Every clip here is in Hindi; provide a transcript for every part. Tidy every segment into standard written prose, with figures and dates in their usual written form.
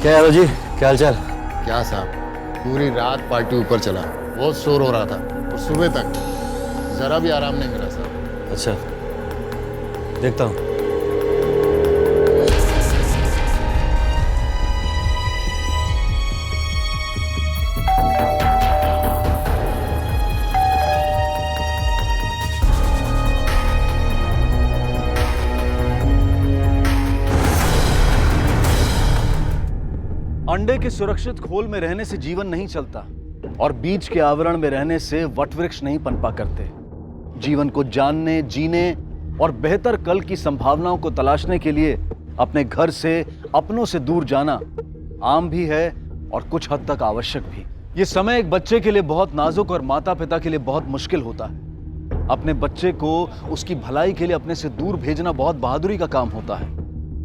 क्या है जी, क्या हाल चाल? क्या साहब, पूरी रात पार्टी ऊपर चला, बहुत शोर हो रहा था और सुबह तक जरा भी आराम नहीं मिला साहब। अच्छा, देखता हूँ। अंडे के सुरक्षित खोल में रहने से जीवन नहीं चलता और बीज के आवरण में रहने से वटवृक्ष नहीं पनपा करते। जीवन को जानने, जीने और बेहतर कल की संभावनाओं को तलाशने के लिए अपने घर से, अपनों से दूर जाना आम भी है और कुछ हद तक आवश्यक भी। ये समय एक बच्चे के लिए बहुत नाजुक और माता पिता के लिए बहुत मुश्किल होता है। अपने बच्चे को उसकी भलाई के लिए अपने से दूर भेजना बहुत बहादुरी का काम होता है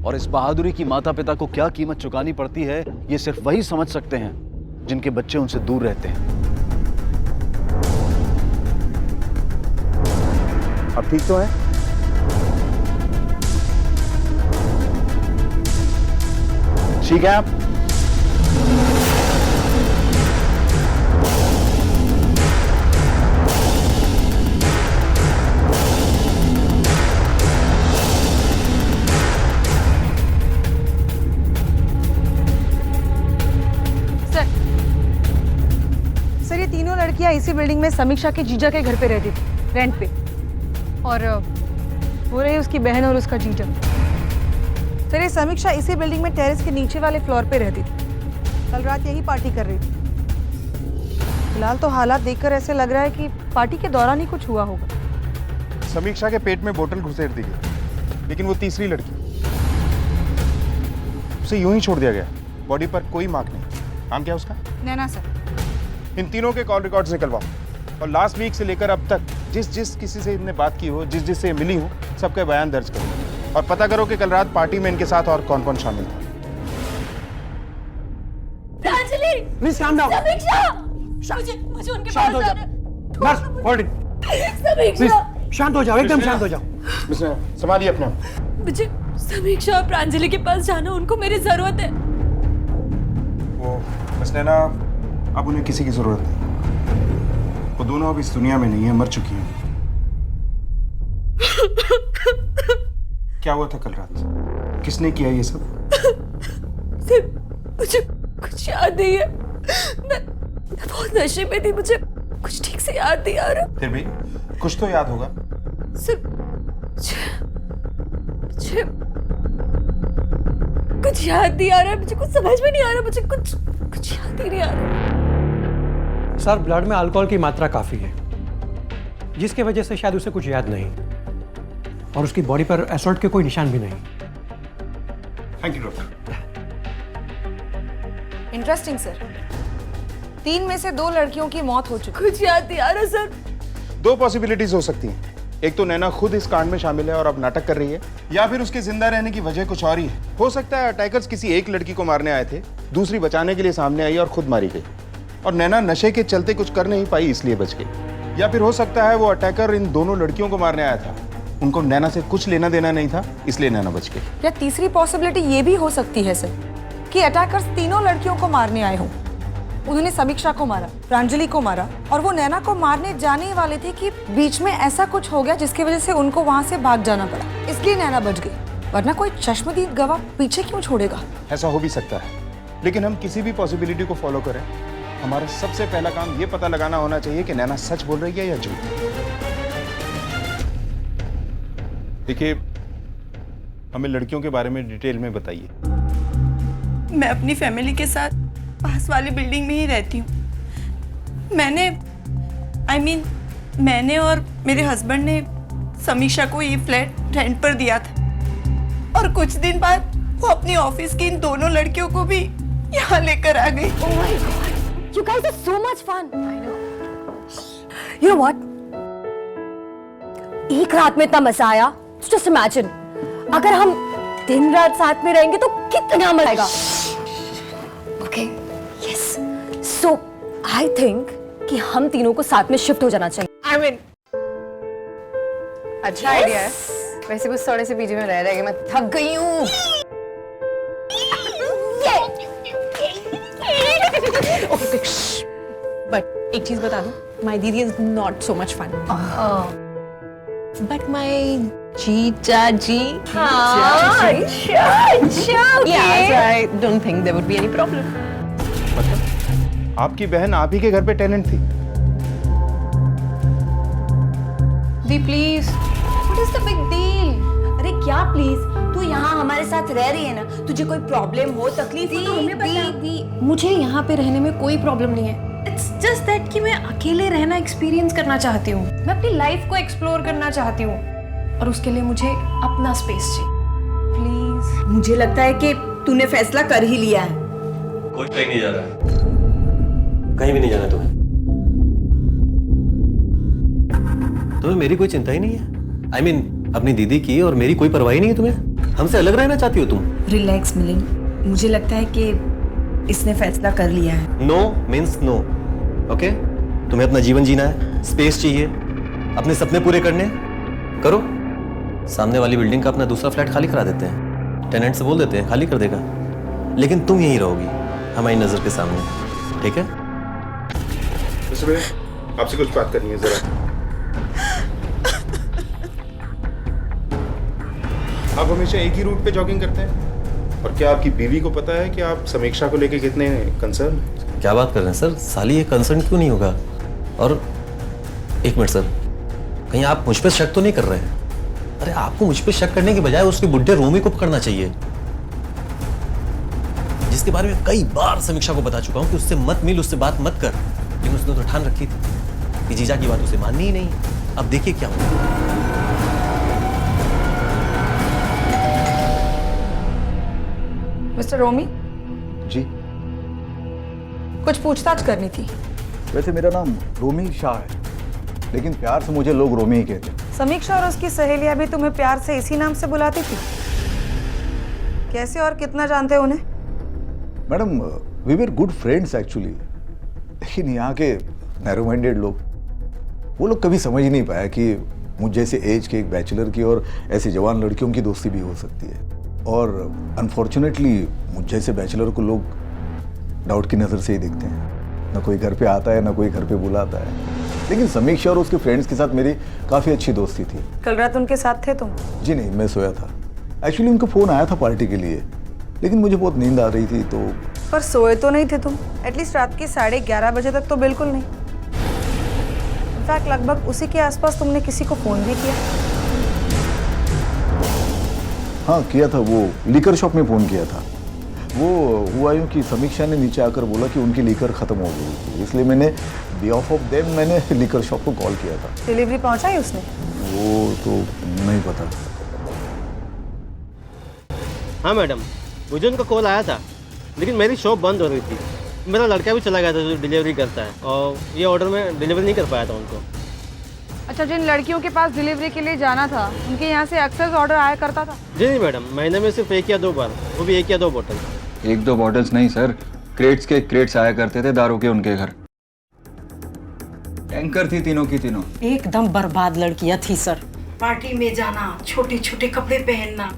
और इस बहादुरी की माता पिता को क्या कीमत चुकानी पड़ती है, ये सिर्फ वही समझ सकते हैं जिनके बच्चे उनसे दूर रहते हैं। अब ठीक तो है? ठीक है आप? सर, ये तीनों लड़कियां इसी बिल्डिंग में समीक्षा के जीजा के घर पे रहती थी, रेंट पे। और वो रही उसकी बहन और उसका जीजा। सर, ये समीक्षा इसी बिल्डिंग में टेरेस के नीचे वाले फ्लोर पे रहती थी। कल रात यही पार्टी कर रही थी। फिलहाल तो हालात देखकर ऐसे लग रहा है कि पार्टी के दौरान ही कुछ हुआ होगा। समीक्षा के पेट में बोतल घुसेड़ दी गई, लेकिन वो तीसरी लड़की, उसे यूं ही छोड़ दिया गया। बॉडी पर कोई मार्क नहीं। नाम क्या है उसका? नैना सर। इन तीनों के कॉल रिकॉर्ड्स निकलवाओ और लास्ट वीक से लेकर अब तक जिस किसी से इनने बात की हो, जिस से मिली हो, सबके बयान दर्ज करो और पता करो कि कल रात पार्टी में इनके साथ और कौन कौन शामिल था। प्लीज शांत हो। मुझे उनके शांत हो पास जाओ। Nurse, hold it. समीक्षा, शांत हो जाओ, एकदम शांत हो जाओ। मिस्टर, संभालिए अपने आप। मुझे समीक्षा और प्रांजलि के पास जाना, उनको मेरी जरूरत है। वो बस नैना, अब उन्हें किसी की जरूरत नहीं। वो दोनों अब इस दुनिया में नहीं है, मर चुकी हैं। क्या हुआ था कल रात? किसने किया ये सब? सिर्फ मुझे कुछ याद नहीं है। मैं बहुत नशे में थी, मुझे कुछ ठीक से याद नहीं आ रहा। फिर भी कुछ तो याद होगा। सिर्फ मुझे कुछ याद नहीं आ रहा, मुझे कुछ समझ में नहीं आ रहा, मुझे कुछ याद ही नहीं आ रहा। सर, ब्लड में अल्कोहल की मात्रा काफी है, जिसकी वजह से शायद उसे कुछ याद नहीं, और उसकी बॉडी पर असॉल्ट के कोई निशान भी नहीं। Thank you doctor. Interesting sir. 3 में से 2 लड़कियों की मौत हो चुकी। कुछ याद नहीं आ रहा सर। 2 पॉसिबिलिटीज हो सकती हैं। एक तो नैना खुद इस कांड में शामिल है और अब नाटक कर रही है, या फिर उसके जिंदा रहने की वजह कुछ और ही है। हो सकता है अटैकर्स किसी एक लड़की को मारने आए थे, दूसरी बचाने के लिए सामने आई और खुद मारी गई, और नैना नशे के चलते कुछ कर नहीं पाई इसलिए बच गई। या फिर हो सकता है वो अटैकर इन दोनों लड़कियों को मारने आया था, उनको नैना से कुछ लेना देना नहीं था, इसलिए नैना बच गई। या तीसरी पॉसिबिलिटी ये भी हो सकती है सर कि अटैकर्स तीनों लड़कियों को मारने आए हों। उन्होंने समीक्षा को मारा, प्रांजलि को मारा, और वो नैना को मारने जाने वाले थे कि बीच में ऐसा कुछ हो गया जिसकी वजह से उनको वहां से भाग जाना पड़ा, इसलिए नैना बच गई। वरना कोई चश्मदीद गवाह पीछे क्यों छोड़ेगा? ऐसा हो भी सकता है, लेकिन हम किसी भी पॉसिबिलिटी को फॉलो करें, हमारा सबसे पहला काम ये पता लगाना होना चाहिए कि नैना सच बोल रही है या झूठ। देखिए, हमें लड़कियों के बारे में डिटेल में बताइए। मैं अपनी फैमिली के साथ पास वाली बिल्डिंग में ही रहती हूँ। मैंने और मेरे हस्बैंड ने समीक्षा को ये फ्लैट रेंट पर दिया था, और कुछ दिन बाद वो अपनी ऑफिस की इन दोनों लड़कियों को भी यहाँ लेकर आ गई। Oh my God, you guys are so much fun. I know. You know what? एक रात में इतना मजा आया। Just imagine, अगर हम दिन रात साथ में रहेंगे तो कितना मजा आएगा। Okay, yes. So I think कि हम तीनों को साथ में शिफ्ट हो जाना चाहिए। I mean, अच्छा आइडिया है। वैसे कुछ थोड़े से पीछे में रह रहे मैं थक गई हूँ। बट एक चीज बता दूं, माय दीदी is not so much fun, but my जीजा जी, I don't think there would be any problem. आपकी बहन आप ही के घर पे टेनेंट थी? दी please, what is the big deal? अरे क्या प्लीज, तू यहाँ हमारे साथ रह रही है ना, तुझे कोई प्रॉब्लम हो, तकलीफ हो तो हमें बता. मुझे यहाँ पे रहने में कोई प्रॉब्लम नहीं है. इट्स जस्ट दैट कि मैं अकेले रहना एक्सपीरियंस करना चाहती हूँ. मैं अपनी लाइफ को एक्सप्लोर करना चाहती हूँ और उसके लिए मुझे अपना स्पेस चाहिए. प्लीज. मुझे लगता है कि तूने फैसला कर ही लिया है. कोई कहीं नहीं जा रहा है, कहीं भी नहीं जाना तुम्हें. तुम्हें मेरी कोई चिंता ही नहीं है. I mean, अपनी दीदी की और मेरी कोई परवाह ही नहीं है तुम्हें. हमसे अलग रहना चाहती हो तुम. रिलैक्स मिलिंद, मुझे लगता है कि इसने फैसला कर लिया है. No means no. ओके, तुम्हें अपना जीवन जीना है, स्पेस चाहिए, अपने सपने पूरे करने हैं, करो. सामने वाली बिल्डिंग का अपना दूसरा फ्लैट खाली करा देते हैं, टेनेंट से बोल देते हैं खाली कर देगा, लेकिन तुम यहीं रहोगी हमारी नजर के सामने. ठीक है? आपसे कुछ बात करनी है जरा. आप हमेशा एक ही रूट पे जॉगिंग करते हैं? और क्या आपकी बीवी को पता है कि आप समीक्षा को लेके कितने कंसर्न? क्या बात कर रहे हैं सर, साली ये कंसर्न क्यों नहीं होगा? और एक मिनट सर, कहीं आप मुझ पे शक तो नहीं कर रहे हैं? अरे आपको मुझ पे शक करने के बजाय उसके बुड्ढे रोमी को पकड़ना चाहिए, जिसके बारे में कई बार समीक्षा को बता चुका हूं कि उससे मत मिल, उससे बात मत कर, लेकिन उसने तो ठान रखी थी कि जीजा की बात उसे माननी ही नहीं. अब देखिए क्या हुआ. मिस्टर रोमी जी, कुछ पूछताछ करनी थी. वैसे मेरा नाम रोमी शाह है, लेकिन प्यार से मुझे लोग रोमी ही कहते हैं. समीक्षा और उसकी सहेलियां भी तुम्हें प्यार से इसी नाम से बुलाती थी? कैसे और कितना जानते हो उन्हें? Madam, we were good friends actually, लेकिन यहाँ के नैरो माइंडेड लोग, वो लोग कभी समझ ही नहीं पाया कि मुझ जैसे एज के एक बैचलर की और ऐसी जवान लड़कियों की दोस्ती भी हो सकती है. और अनफॉर्चुनेटली मुझ जैसे बैचलर को लोग डाउट की नज़र से ही देखते हैं. ना कोई घर पे आता है, ना कोई घर पे बुलाता है. लेकिन समीक्षा और उसके फ्रेंड्स के साथ मेरी काफ़ी अच्छी दोस्ती थी. कल रात उनके साथ थे तुम? जी नहीं, मैं सोया था. एक्चुअली उनका फ़ोन आया था पार्टी के लिए, लेकिन मुझे बहुत नींद आ रही थी तो. पर सोए तो नहीं थे तुम? एटलीस्ट रात के 11:30 बजे तक तो बिल्कुल नहीं. इनफैक्ट लगभग उसी के आसपास तुमने किसी को फ़ोन भी किया. हाँ किया था, वो लीकर शॉप में फ़ोन किया था. वो हुआ यूँ कि समीक्षा ने नीचे आकर बोला कि उनकी लीकर ख़त्म हो गई थी, इसलिए मैंने बिहाफ ऑफ देम मैंने लीकर शॉप को कॉल किया था. डिलीवरी पहुंचाई उसने? वो तो नहीं पता. हाँ मैडम, मुझे उनका कॉल आया था, लेकिन मेरी शॉप बंद हो रही थी. मेरा लड़का भी चला गया था जो डिलीवरी करता है, और ये ऑर्डर में डिलीवरी नहीं कर पाया था उनको. अच्छा, जिन लड़कियों के पास डिलीवरी के लिए जाना था उनके यहाँ से अक्सर ऑर्डर आया करता था? जी नहीं मैडम, महीने में सिर्फ 1 या 2 बार, वो भी 1 या 2 बोतल. 1-2 बॉटल्स नहीं सर, क्रेट्स के क्रेट्स आया करते थे दारू के उनके घर. टैंकर थी तीनों की तीनों. एकदम बर्बाद लड़कियां थी सर. पार्टी में जाना, छोटे छोटे कपड़े पहनना,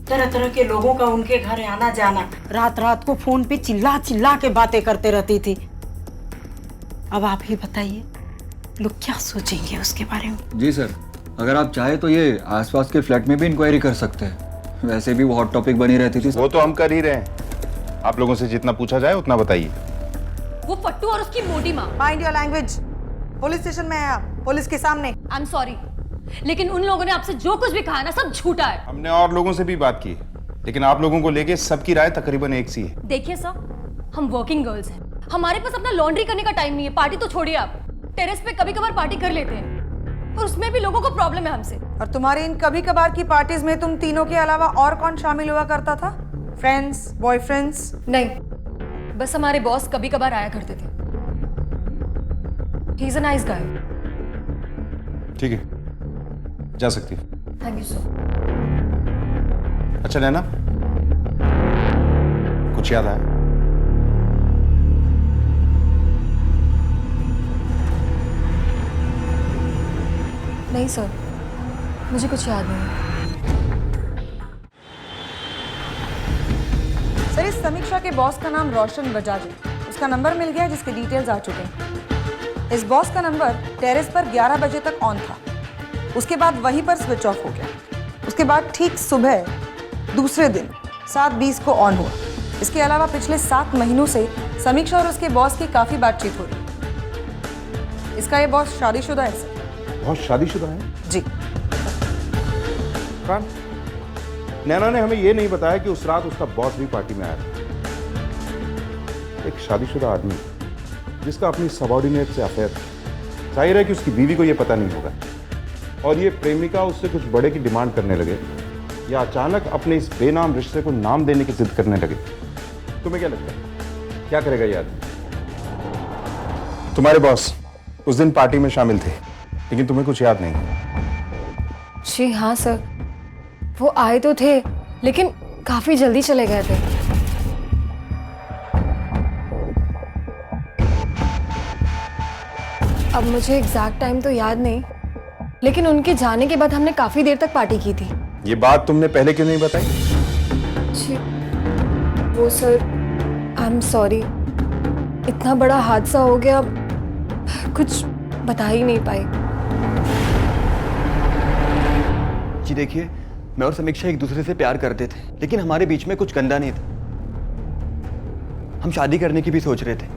तरह तरह के लोगों का उनके घर आना जाना, रात रात को फोन पे चिल्ला चिल्ला के बातें करते रहती थी. अब आप ही बताइए, लोग क्या सोचेंगे उसके बारे में? जी सर, अगर आप चाहे तो ये आसपास के फ्लैट में भी इंक्वायरी कर सकते हैं. वैसे भी वो हॉट टॉपिक बनी रहती थी. वो तो हम कर ही रहे हैं. आप लोगों से जितना पूछा जाए उतना बताइए. वो फट्टू और उसकी मोटी माँ. Mind your language. Police station में है आप, पुलिस के सामने. आई एम सॉरी, लेकिन उन लोगों ने आपसे जो कुछ भी कहा ना, सब झूठा है. हमने और लोगों से भी बात की, लेकिन आप लोगों को लेके सबकी राय तकरीबन एक सी है. देखिए सर, हम वर्किंग गर्ल्स हैं, हमारे पास अपना लॉन्ड्री करने का टाइम नहीं है. पार्टी तो छोड़िए, आप टेरेस पे कभी कभार पार्टी कर लेते हैं, और उसमें भी लोगों को प्रॉब्लम है हमसे. और तुम्हारी इन कभी कभार की पार्टीज में तुम तीनों के अलावा और कौन शामिल हुआ करता था? Friends, boyfriends? नहीं, बस हमारे बॉस कभी कभार आया करते थे. He is a nice guy. ठीक है, जा सकती है. Thank you sir. अच्छा नैना, कुछ याद आया? नहीं सर, मुझे कुछ याद नहीं. सर, इस समीक्षा के बॉस का नाम रोशन बजाज है. उसका नंबर मिल गया जिसके डिटेल्स आ चुके हैं. इस बॉस का नंबर टेरेस पर 11 बजे तक ऑन था। उसके बाद वहीं पर स्विच ऑफ हो गया। उसके बाद ठीक सुबह दूसरे दिन 7:20 को ऑन हुआ। इसके अलावा पिछले 7 महीनों से समीक्षा और उसके बॉस की काफी बातचीत हो रही। इसका ये बॉस शादीशुदा है सर। बहुत शादीशुदा है जी। कान, नैना ने हमें ये नहीं बताया कि उस रात उसका बॉस भी पार्टी में आया था। एक शादीशुदा आदमी जिसका अपनी सबॉर्डिनेट से अफेयर था, जाहिर है कि उसकी बीवी को यह पता नहीं होगा और ये प्रेमिका उससे कुछ बड़े की डिमांड करने लगे या अचानक अपने इस बेनाम रिश्ते को नाम देने की जिद करने लगे। तुम्हें क्या लगता है क्या करेगा ये आदमी? तुम्हारे बॉस उस दिन पार्टी में शामिल थे, लेकिन तुम्हें कुछ याद नहीं? जी हाँ सर, वो आए तो थे लेकिन काफी जल्दी चले गए थे। अब मुझे एग्जैक्ट टाइम तो याद नहीं, लेकिन उनके जाने के बाद हमने काफी देर तक पार्टी की थी। ये बात तुमने पहले क्यों नहीं बताई? जी वो सर, आई एम सॉरी, इतना बड़ा हादसा हो गया, कुछ बता ही नहीं पाई। जी देखिए, मैं और समीक्षा एक दूसरे से प्यार करते थे, लेकिन हमारे बीच में कुछ गंदा नहीं था। हम शादी करने की भी सोच रहे थे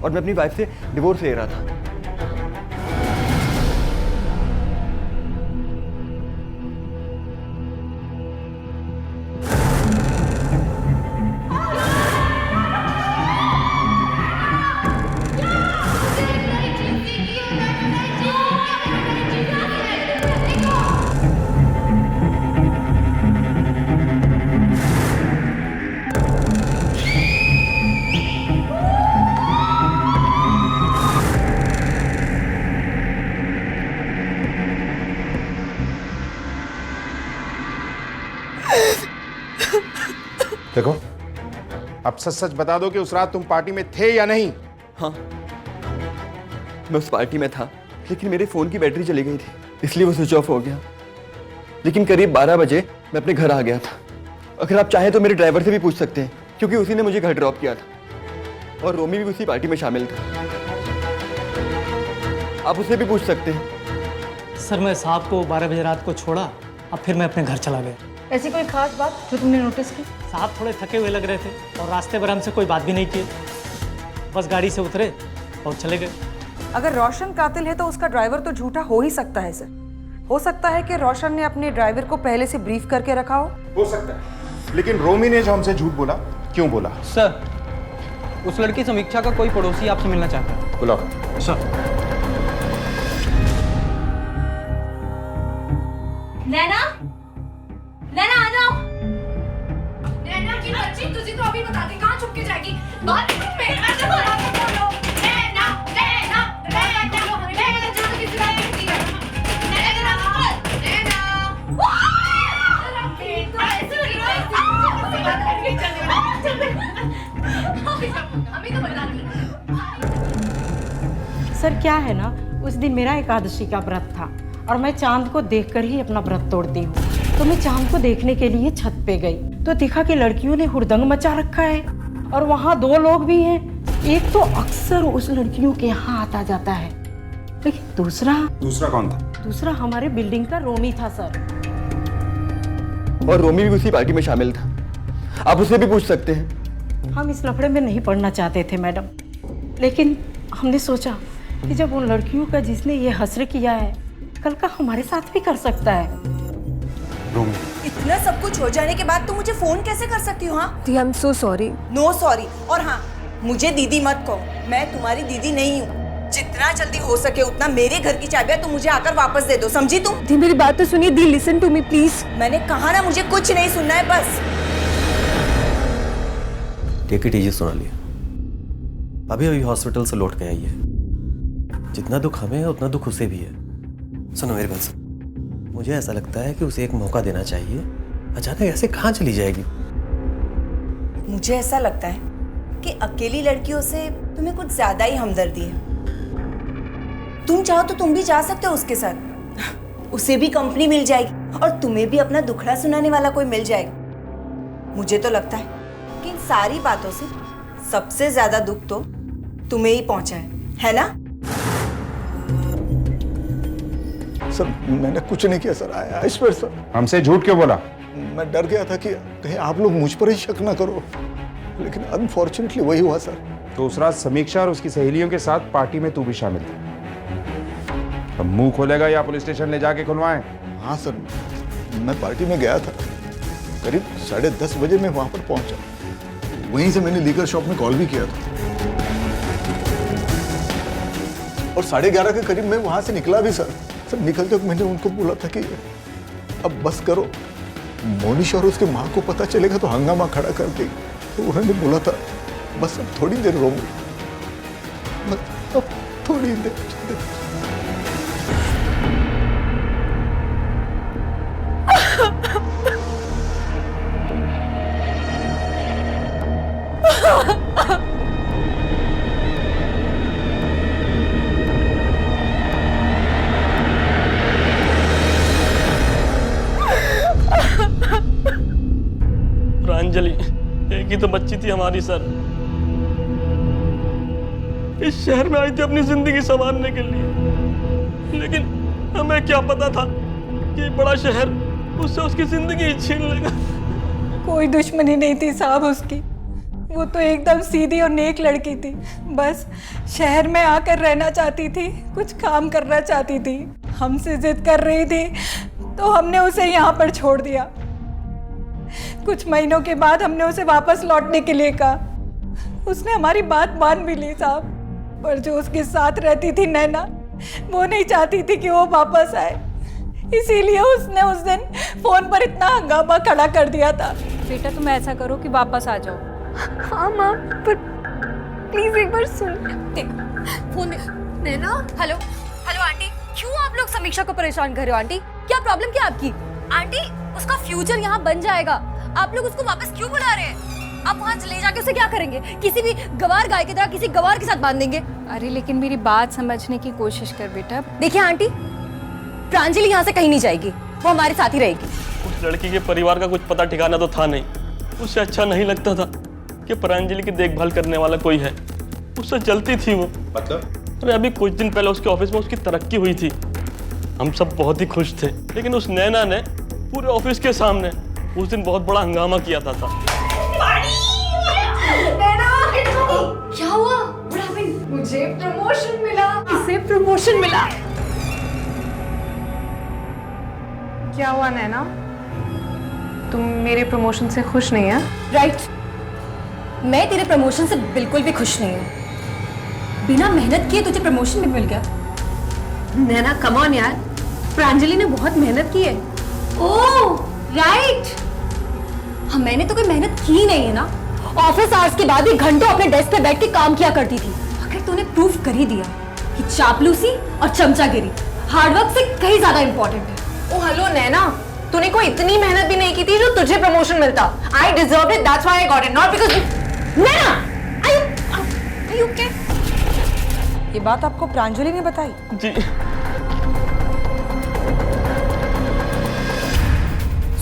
और मैं अपनी वाइफ से डिवोर्स ले रहा था। देखो, अब सच सच बता दो कि उस रात तुम पार्टी में थे या नहीं? हाँ, मैं उस पार्टी में था, लेकिन मेरे फोन की बैटरी चली गई थी, इसलिए वो स्विच ऑफ हो गया। लेकिन करीब 12 बजे मैं अपने घर आ गया था। अगर आप चाहें तो मेरे ड्राइवर से भी पूछ सकते हैं, क्योंकि उसी ने मुझे घर ड्रॉप किया था और रोमी भी उसी पार्टी में शामिल था। आप उससे भी पूछ सकते हैं। सर, मैं साहब को 12 बजे रात को छोड़ा, अब फिर मैं अपने घर चला गया। ऐसी कोई खास बात जो तुमने नोटिस की? साहब थोड़े थके हुए लग रहे थे और रास्ते भर हमसे कोई बात भी नहीं की, बस गाड़ी से उतरे और चले गए। अगर रोशन कातिल है तो उसका ड्राइवर तो झूठा हो ही सकता है सर। हो सकता है कि रोशन ने अपने ड्राइवर को पहले से ब्रीफ करके रखा हो सकता है, लेकिन रोमी ने जो हमसे झूठ बोला, क्यों बोला? सर, उस लड़की समीक्षा का कोई पड़ोसी आपसे मिलना चाहता है। बुलाओ। सर। नैना, नैना आ जाओ। नैना की बच्ची, तुझे तो अभी बता दी, कहाँ छुप के जाएगी? बात में नैना, नैना, नैना, नैना जो किसी बात करती है। नैना, नैना, तो ऐसे ही बात करके चले। हमें तो बता दी। सर क्या है ना, उस दिन मेरा एकादशी का व्रत था और मैं चांद को देखकर ही अपना व्रत तोड़ती हूँ। तो मैं चांद को देखने के लिए छत पे गई तो देखा कि लड़कियों ने हुड़दंग मचा रखा है और वहाँ 2 लोग भी हैं। एक तो अक्सर उस लड़कियों के यहाँ आता जाता है, लेकिन दूसरा कौन था? दूसरा हमारे बिल्डिंग का रोमी था सर। और रोमी भी उसी पार्टी में शामिल था, आप उससे भी पूछ सकते हैं। हम इस लफड़े में नहीं पड़ना चाहते थे मैडम, लेकिन हमने सोचा कि जब उन लड़कियों का जिसने ये हसर किया है, कल का हमारे साथ भी कर सकता है। इतना सब कुछ हो जाने के बाद तुम मुझे फोन कैसे कर सकती हो? हाँ, I am so sorry. No sorry. और हाँ, मुझे दीदी मत कहो, मैं तुम्हारी दीदी नहीं हूँ। जितना जल्दी हो सके उतना मेरे घर की चाबियां तुम मुझे आकर वापस दे दो, समझी तुम? दी मेरी बात तो सुनिए, दी लिसन टू मी प्लीज। मैंने कहा ना, मुझे कुछ नहीं सुनना है बस। टेक इट इजी सोनाली, अभी अभी हॉस्पिटल से लौट के आई है। जितना दुख हमें है उतना दुख उसे भी है। सुनो मेरी बात सुन, मुझे ऐसा लगता है कि उसे एक मौका देना चाहिए। अचानक ऐसे कहाँ चली जाएगी? मुझे ऐसा लगता है कि अकेली लड़कियों से तुम्हें कुछ ज्यादा ही हमदर्दी है। तुम चाहो तो तुम भी जा सकते हो उसके साथ, उसे भी कंपनी मिल जाएगी और तुम्हें भी अपना दुखड़ा सुनाने वाला कोई मिल जाएगा। मुझे तो लगता है कि इन सारी बातों से सबसे ज्यादा दुख तो तुम्हें ही पहुंचा है ना? सर मैंने कुछ नहीं किया सर, आई स्वेयर सर। हमसे झूठ क्यों बोला? मैं डर गया था कि कहीं आप लोग मुझ पर ही शक ना करो, लेकिन अनफॉर्चुनेटली वही हुआ सर। तो उस रात समीक्षा और उसकी सहेलियों के साथ पार्टी में तू भी शामिल था। अब मुंह खोलेगा या पुलिस स्टेशन ले जाके खुलवाएं? हाँ सर, मैं पार्टी में गया था, करीब 10:30 बजे मैं वहां पर पहुंचा। वहीं से मैंने लीकर शॉप में कॉल भी किया था और 11:30 के करीब मैं वहां से निकला भी सर। सर निकलते वक्त मैंने उनको बोला था कि अब बस करो, मोनिश और उसकी माँ को पता चलेगा तो हंगामा खड़ा कर देगी। तो उन्होंने बोला था बस अब थोड़ी देर रो, बस अब थोड़ी देर। प्रांजलि एक ही तो बच्ची थी हमारी सर। इस शहर में आई थी अपनी जिंदगी संवारने के लिए, लेकिन हमें क्या पता था कि बड़ा शहर उससे उसकी जिंदगी छीन लेगा। कोई दुश्मनी नहीं थी साहब उसकी, वो तो एकदम सीधी और नेक लड़की थी। बस शहर में आकर रहना चाहती थी, कुछ काम करना चाहती थी। हमसे जिद कर रही थी तो हमने उसे यहाँ पर छोड़ दिया। कुछ महीनों के बाद हमने उसे वापस लौटने के लिए कहा। उसने हमारी बात मान भी ली साहब, पर जो उसके साथ रहती थी नैना, वो नहीं चाहती थी कि वो वापस आए। इसीलिए उसने उस दिन फोन पर इतना हंगामा खड़ा कर दिया था। बेटा तुम ऐसा करो कि वापस आ जाओ। हाँ माँ, पर प्लीज एक बार सुन। देखो फोन नैना। हेलो हेलो आंटी, क्यों आप लोग समीक्षा को परेशान कर रहे हो? आंटी क्या प्रॉब्लम क्या आपकी? आंटी उसका फ्यूचर यहाँ बन जाएगा, आप लोग उसको वापस क्यों बुला रहे हैं? आप वहाँ ले जाके उसे क्या करेंगे? किसी भी गवार गाय की तरह किसी गवार के साथ बांध देंगे? अरे लेकिन मेरी बात समझने की कोशिश कर बेटा। देखिए आंटी, प्रांजलि यहाँ से कहीं नहीं जाएगी, वो हमारे साथ ही रहेगी। उस लड़की के परिवार का कुछ पता ठिकाना तो था नहीं। उससे अच्छा नहीं लगता था कि प्रांजलि की देखभाल करने वाला कोई है। उससे जलती थी वो। मतलब? अरे अभी कुछ दिन पहले उसके ऑफिस में उसकी तरक्की हुई थी, हम सब बहुत ही खुश थे। लेकिन उस नैना ने पूरे ऑफिस के सामने उस दिन बहुत बड़ा हंगामा किया था। क्या हुआ? मुझे प्रमोशन मिला। इसे प्रमोशन मिला। क्या हुआ नैना, तुम मेरे प्रमोशन से खुश नहीं है? राइट, मैं तेरे प्रमोशन से बिल्कुल भी खुश नहीं हूँ। बिना मेहनत किए तुझे प्रमोशन भी मिल गया। नैना कम ऑन यार, प्रांजलि ने बहुत मेहनत की है। ओह राइट, हाँ मैंने तो कोई मेहनत की नहीं है ना। ऑफिस आवर्स के बाद भी घंटों अपने डेस्क पे बैठ के काम किया करती थी। आखिर तूने प्रूफ कर ही दिया कि चापलूसी और चमचागिरी हार्डवर्क से कहीं ज्यादा इंपॉर्टेंट है। ओ हेलो नैना, तूने कोई इतनी मेहनत भी नहीं की थी जो तुझे प्रमोशन मिलता। I deserve it, that's why I got it, not because Naina, are you okay? ये बात आपको प्रांजलि ने बताई? जी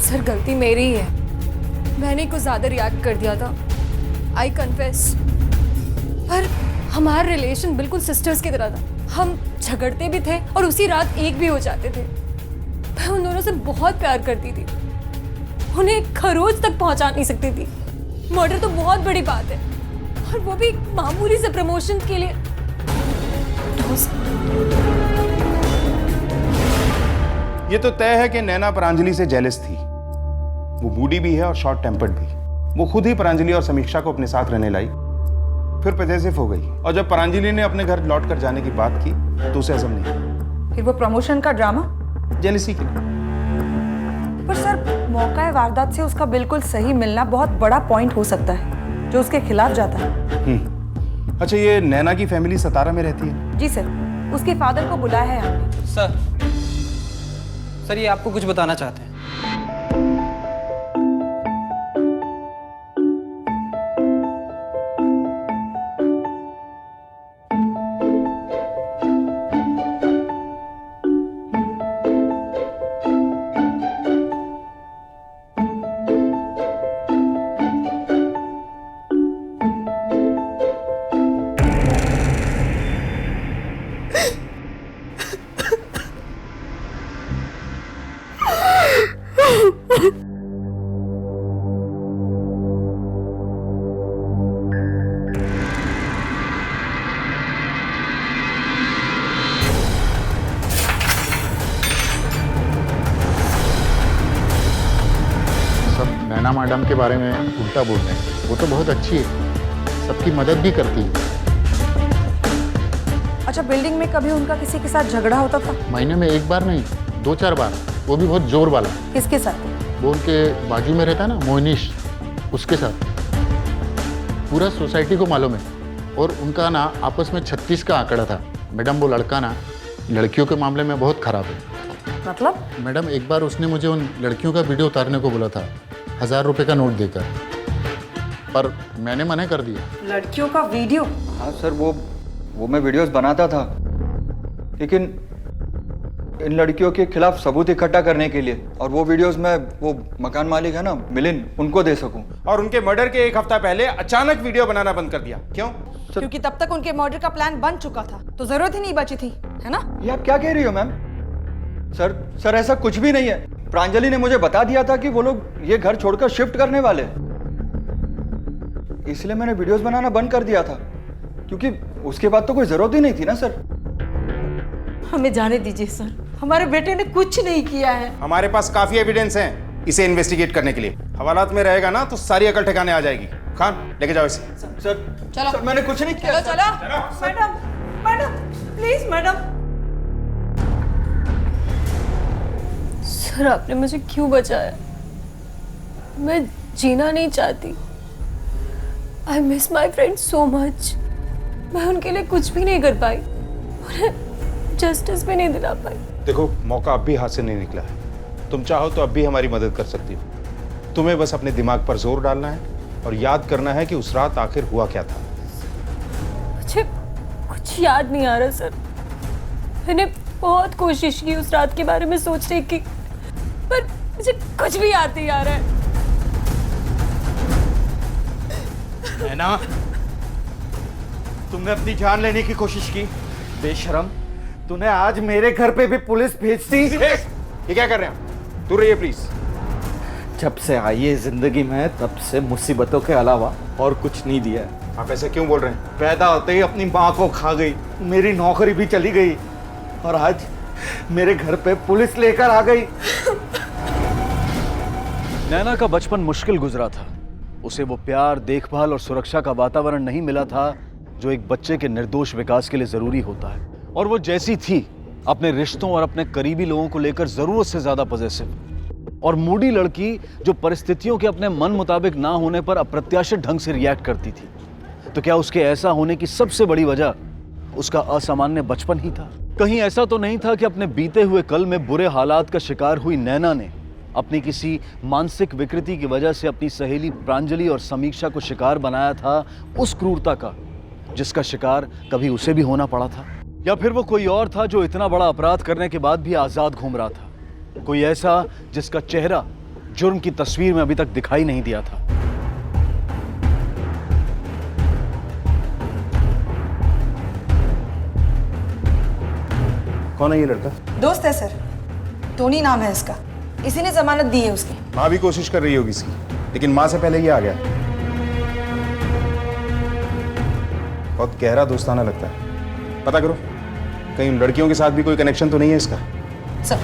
सर गलती मेरी ही है, मैंने कुछ ज्यादा रिएक्ट कर दिया था, आई कन्फेस। पर हमारा रिलेशन बिल्कुल सिस्टर्स की तरह था। हम झगड़ते भी थे और उसी रात एक भी हो जाते थे। मैं उन दोनों से बहुत प्यार करती थी, उन्हें खरोच तक पहुंचा नहीं सकती थी। मर्डर तो बहुत बड़ी बात है, और वो भी मामूली से प्रमोशन के लिए। ये तो तय है कि नैना प्रांजलि से जेलस थी। वो बूढ़ी भी है और शॉर्ट टेम्पर्ड भी। वो खुद ही प्रांजलि और समीक्षा को अपने साथ रहने लाई, फिर पजेसिव हो गई। और जब प्रांजलि ने अपने घर लौट कर जाने की बात की तो उसे हजम नहीं। फिर वो प्रमोशन का ड्रामा जेलसी के लिए। पर सर मौका वारदात से उसका बिल्कुल सही मिलना बहुत बड़ा पॉइंट हो सकता है जो उसके खिलाफ जाता है। अच्छा, ये नैना की फैमिली सतारा में रहती है? जी सर, उसके फादर को बुलाया है हमने। सर ये आपको कुछ बताना चाहते हैं। मैडम के बारे में उल्टा बोल रहे हैं। वो तो बहुत अच्छी है, सबकी मदद भी करती है। अच्छा, बिल्डिंग में कभी उनका किसी के साथ झगड़ा होता था? महीने में एक बार नहीं, 2-4 बार, वो भी बहुत जोर वाला। किसके साथ? वो उनके बाजू में रहता ना मोहनीश, उसके साथ। पूरा सोसाइटी को मालूम है। और उनका ना आपस में 36 का आंकड़ा था। मैडम वो लड़का ना लड़कियों के मामले में बहुत खराब है। मतलब? मैडम एक बार उसने मुझे उन लड़कियों का वीडियो उतारने को बोला था, 1000 रुपये का नोट देकर, पर मैंने मना कर दिया। लड़कियों का वीडियो? हाँ सर, वो मैं वीडियोस बनाता था, लेकिन इन लड़कियों के खिलाफ सबूत इकट्ठा करने के लिए, और वो वीडियोस मैं वो मकान मालिक है ना मिलिंद, उनको दे सकूं। और उनके मर्डर के 1 हफ्ता पहले अचानक वीडियो बनाना बंद कर दिया, क्यों? क्योंकि तब तक उनके मर्डर का प्लान बन चुका था, तो जरूरत ही नहीं बची थी, है ना? ये आप क्या कह रही हो मैम? सर ऐसा कुछ भी नहीं है। प्रांजलि ने मुझे बता दिया था कि वो लोग ये घर छोड़कर शिफ्ट करने वाले, इसलिए मैंने वीडियोस बनाना बंद कर दिया था, क्योंकि उसके बाद तो कोई जरूरत ही नहीं थी ना सर। हमें जाने दीजिए सर, हमारे बेटे ने कुछ नहीं किया है। हमारे पास काफी एविडेंस है इसे इन्वेस्टिगेट करने के लिए। हवालात में रहेगा ना तो सारी अकल ठिकाने आ जाएगी। खान, लेके जाओ इसे। सर चलो। सर, मैंने कुछ नहीं किया। चलो madam, madam please madam. Sir आपने मुझे क्यों बचाया? मैं जीना नहीं चाहती। I miss my friend so much. मैं उनके लिए कुछ भी नहीं कर पाई, उन्हें जस्टिस भी नहीं दिला पाई। देखो, मौका अब भी हाथ से नहीं निकला है। तुम चाहो तो अब भी हमारी मदद कर सकती हो। तुम्हें बस अपने दिमाग पर जोर डालना है और याद करना है कि उस रात आखिर हुआ क्या था। मुझे कुछ याद नहीं आ रहा सर। मैंने बहुत कोशिश की उस रात के बारे में सोचने की, पर मुझे कुछ भी याद नहीं आ रहा है। नैना, तुमने अपनी जान लेने की कोशिश की, बेशरम। तूने आज मेरे घर पे भी पुलिस भेज दी। ये क्या कर रहे हैं? दूर रहिए प्लीज। जब से आई है जिंदगी में, तब से मुसीबतों के अलावा और कुछ नहीं दिया है। आप ऐसे क्यों बोल रहे हैं? पैदा होते ही अपनी माँ को खा गई, मेरी नौकरी भी चली गई, और आज मेरे घर पे पुलिस लेकर आ गई। नैना का बचपन मुश्किल गुजरा था। उसे वो प्यार, देखभाल और सुरक्षा का वातावरण नहीं मिला था जो एक बच्चे के निर्दोष विकास के लिए जरूरी होता है। और वो जैसी थी, अपने रिश्तों और अपने करीबी लोगों को लेकर जरूरत से ज्यादा पॉजिटिव और मूडी लड़की, जो परिस्थितियों के अपने मन मुताबिक ना होने पर अप्रत्याशित ढंग से रिएक्ट करती थी। तो क्या उसके ऐसा होने की सबसे बड़ी वजह उसका असामान्य बचपन ही था? कहीं ऐसा तो नहीं था कि अपने बीते हुए कल में बुरे हालात का शिकार हुई नैना ने अपनी किसी मानसिक विकृति की वजह से अपनी सहेली प्रांजलि और समीक्षा को शिकार बनाया था उस क्रूरता का जिसका शिकार कभी उसे भी होना पड़ा था? या फिर वो कोई और था जो इतना बड़ा अपराध करने के बाद भी आजाद घूम रहा था? कोई ऐसा जिसका चेहरा जुर्म की तस्वीर में अभी तक दिखाई नहीं दिया था? कौन है ये लड़का? दोस्त है सर, टोनी नाम है इसका। इसी ने जमानत दी है उसकी। माँ भी कोशिश कर रही होगी इसकी, लेकिन माँ से पहले ये आ गया। बहुत गहरा दोस्ताना लगता है। पता करो, कहीं उन लड़कियों के साथ भी कोई कनेक्शन तो नहीं है इसका? सर,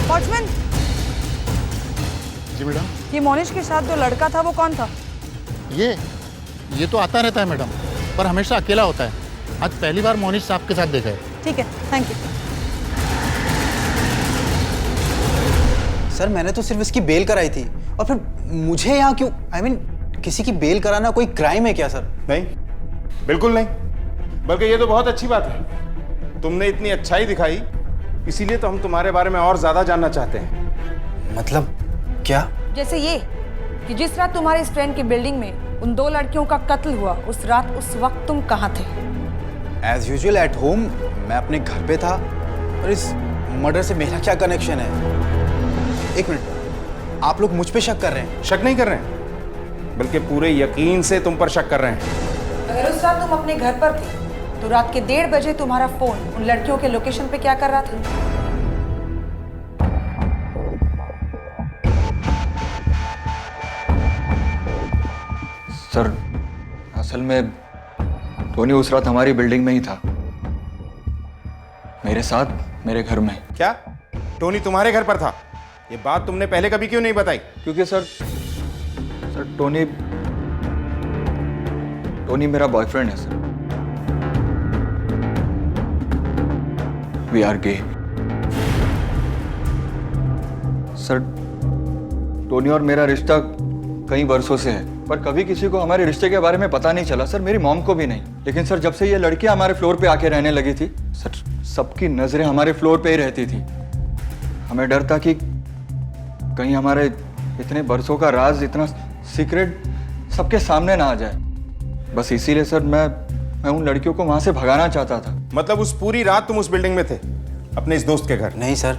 वॉचमैन, जी मैडम। ये मोनिश के साथ जो लड़का था वो कौन था? ये तो आता रहता है मैडम, पर हमेशा अकेला होता है। आज पहली बार मोनिश साहब के साथ देखा है। ठीक है, थैंक यू। सर मैंने तो सिर्फ इसकी बेल कराई थी, और फिर मुझे यहाँ क्यों? I mean, किसी की बेल कराना कोई क्राइम है क्या सर? नहीं, बिल्कुल नहीं। बल्कि ये तो बहुत अच्छी बात है। तुमने इतनी अच्छाई दिखाई, इसीलिए तो हम तुम्हारे बारे में और ज्यादा जानना चाहते हैं। मतलब क्या? जैसे ये कि जिस रात तुम्हारे इस फ्रेंड की बिल्डिंग में उन 2 लड़कियों का कत्ल हुआ, उस रात उस वक्त तुम कहाँ थे? As usual at home. मैं अपने घर पे था, और इस मर्डर से मेरा क्या कनेक्शन है? एक मिनट, आप लोग मुझ पे शक कर रहे हैं? शक नहीं कर रहे हैं, बल्कि पूरे यकीन से तुम पर शक कर रहे हैं। अगर उस रात तुम अपने घर पर थे, तो रात के 1:30 बजे तुम्हारा फोन उन लड़कियों के लोकेशन पे क्या कर रहा था? सर असल में टोनी उस रात हमारी बिल्डिंग में ही था, मेरे साथ मेरे घर में। क्या टोनी तुम्हारे घर पर था? ये बात तुमने पहले कभी क्यों नहीं बताई? क्योंकि सर टोनी मेरा बॉयफ्रेंड है sir. We are gay. Sir Tony और मेरा रिश्ता कई वर्षों से है, पर कभी किसी को हमारे रिश्ते के बारे में पता नहीं चला सर, मेरी मॉम को भी नहीं। लेकिन सर जब से ये लड़कियां हमारे फ्लोर पे आके रहने लगी थी सर, सबकी नजरें हमारे फ्लोर पे ही रहती थी। हमें डर था कि कहीं हमारे इतने बरसों का राज, इतना सीक्रेट सबके सामने ना आ जाए। बस इसीलिए सर मैं उन लड़कियों को वहां से भगाना चाहता था। मतलब उस पूरी रात तुम उस बिल्डिंग में थे अपने इस दोस्त के घर? नहीं सर,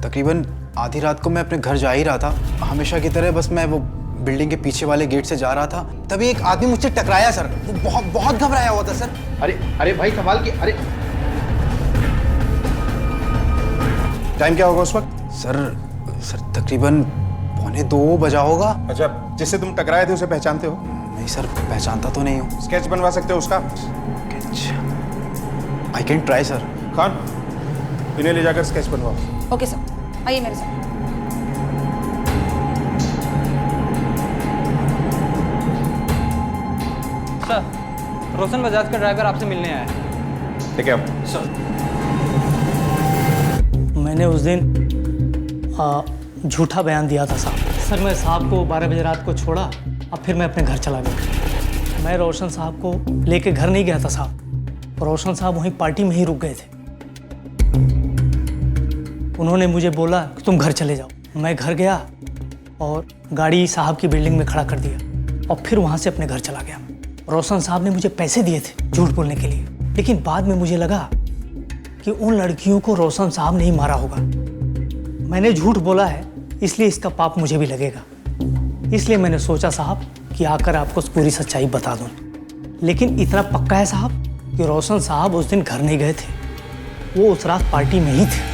तकरीबन आधी रात को मैं अपने घर जा ही रहा था, हमेशा की तरह। बस मैं वो बिल्डिंग के पीछे वाले गेट से जा रहा था, तभी एक आदमी मुझसे टकराया सर। वो बहुत घबराया हुआ था सर। अरे भाई कमाल की। अरे टाइम क्या होगा उस वक्त? सर तकरीबन 1:45 बजा होगा। अच्छा, जिससे तुम टकराए थे उसे पहचानते हो? नहीं सर, पहचानता तो नहीं हूँ। स्केच बनवा सकते हो उसका? I can try sir. Khan, इन्हें ले जाकर स्केच बनवाओ। ओके सर, आइए मेरे साथ। सर, रोशन बजाज का ड्राइवर आपसे मिलने आया है। ठीक है सर, मैंने उस दिन झूठा बयान दिया था साहब। सर मैं साहब को 12 बजे रात को छोड़ा, अब फिर मैं अपने घर चला गया। मैं रोशन साहब को लेके घर नहीं गया था साहब, रोशन साहब वहीं पार्टी में ही रुक गए थे। उन्होंने मुझे बोला कि तुम घर चले जाओ। मैं घर गया और गाड़ी साहब की बिल्डिंग में खड़ा कर दिया और फिर वहाँ से अपने घर चला गया। रोशन साहब ने मुझे पैसे दिए थे झूठ बोलने के लिए, लेकिन बाद में मुझे लगा कि उन लड़कियों को रोशन साहब ने ही मारा होगा। मैंने झूठ बोला है, इसलिए इसका पाप मुझे भी लगेगा। इसलिए मैंने सोचा साहब कि आकर आपको पूरी सच्चाई बता दूं। लेकिन इतना पक्का है साहब कि रोशन साहब उस दिन घर नहीं गए थे, वो उस रात पार्टी में ही थे।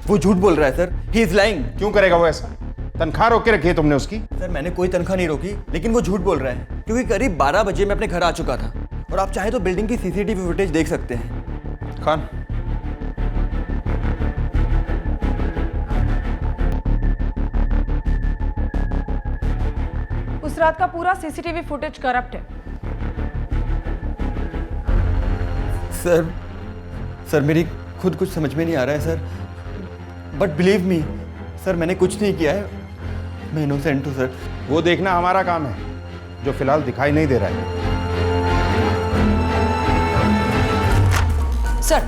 वो झूठ बोल रहा है सर, ही इज लाइंग। क्यों करेगा वो ऐसा? तनख्वाह रोक के रखी है तुमने उसकी? सर मैंने कोई तनख्वाह नहीं रोकी, लेकिन वो झूठ बोल रहा है क्योंकि करीब 12 बजे मैं अपने घर आ चुका था और आप चाहे तो बिल्डिंग की सीसीटीवी फुटेज देख सकते हैं। खान, उस रात का पूरा सीसीटीवी फुटेज करप्ट है। सर मेरी खुद कुछ समझ में नहीं आ रहा है sir, but believe me sir, मैंने कुछ नहीं किया है, मैं इनोसेंट हूँ सर। वो देखना हमारा काम है, जो फिलहाल दिखाई नहीं दे रहा है। सर,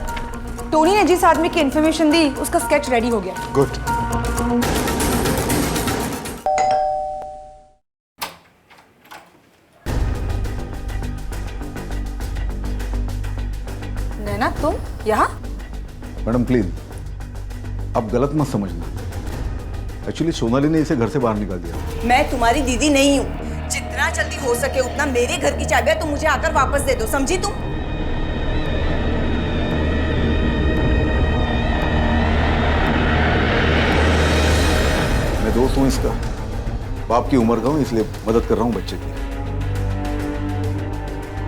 टोनी ने जिस आदमी की इंफॉर्मेशन दी उसका स्केच रेडी हो गया। गुड। नैना, तुम यहाँ? मैडम प्लीज, आप गलत मत समझना। एक्चुअली सोनाली ने इसे घर से बाहर निकाल दिया। मैं तुम्हारी दीदी नहीं हूँ। जितना जल्दी हो सके उतना मेरे घर की चाबियां तुम मुझे आकर वापस दे दो, समझी तुम? मैं दोस्त हूँ इसका, बाप की उम्र का हूँ, इसलिए मदद कर रहा हूँ बच्चे की।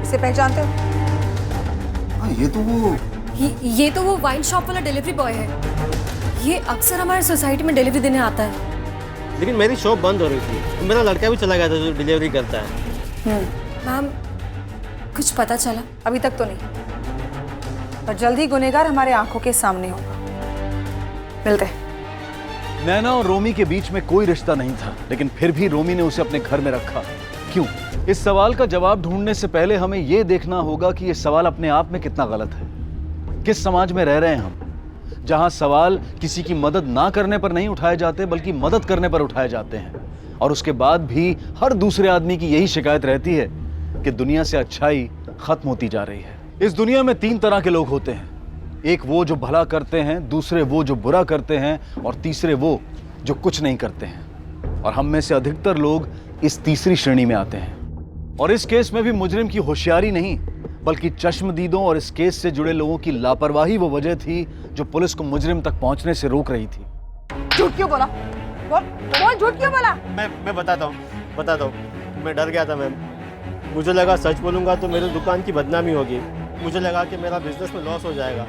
इसे पहचानते हो? हाँ, ये तो वो वाइन शॉप वाला डिलीवरी बॉय है। ये अक्सर हमारे सोसाइटी में डिलीवरी देने आता है। लेकिन मेरी शॉप बंद हो रही थी, मेरा लड़का भी चला गया था जो डिलीवरी करता है। मैम, कुछ पता चला? अभी तक तो नहीं, पर जल्दी गुनहगार हमारे आंखों के सामने होगा। मिलते हैं। नैना और रोमी के बीच में कोई रिश्ता नहीं था, लेकिन फिर भी रोमी ने उसे अपने घर में रखा। क्यों? इस सवाल का जवाब ढूंढने से पहले हमें यह देखना होगा कि यह सवाल अपने आप में कितना गलत है। किस समाज में रह रहे हैं हम, जहां सवाल किसी की मदद ना करने पर नहीं उठाए जाते बल्कि मदद करने पर उठाए जाते हैं, और उसके बाद भी हर दूसरे आदमी की यही शिकायत रहती है कि दुनिया से अच्छाई खत्म होती जा रही है। इस दुनिया में 3 तरह के लोग होते हैं, एक वो जो भला करते हैं, दूसरे वो जो बुरा करते हैं, और तीसरे वो जो कुछ नहीं करते हैं। और हम में से अधिकतर लोग इस तीसरी श्रेणी में आते हैं। और इस केस में भी मुजरिम की होशियारी नहीं बल्कि चश्मदीदों और इस केस से जुड़े लोगों की लापरवाही वो वजह थी जो पुलिस को मुजरिम तक पहुंचने से रोक रही थी। झूठ क्यों बोला? बोल झूठ क्यों बोला? मैं बताता हूँ। मैं डर गया था मैम। मुझे लगा सच बोलूँगा तो मेरी दुकान की बदनामी होगी, मुझे लगा कि मेरा बिजनेस में लॉस हो जाएगा।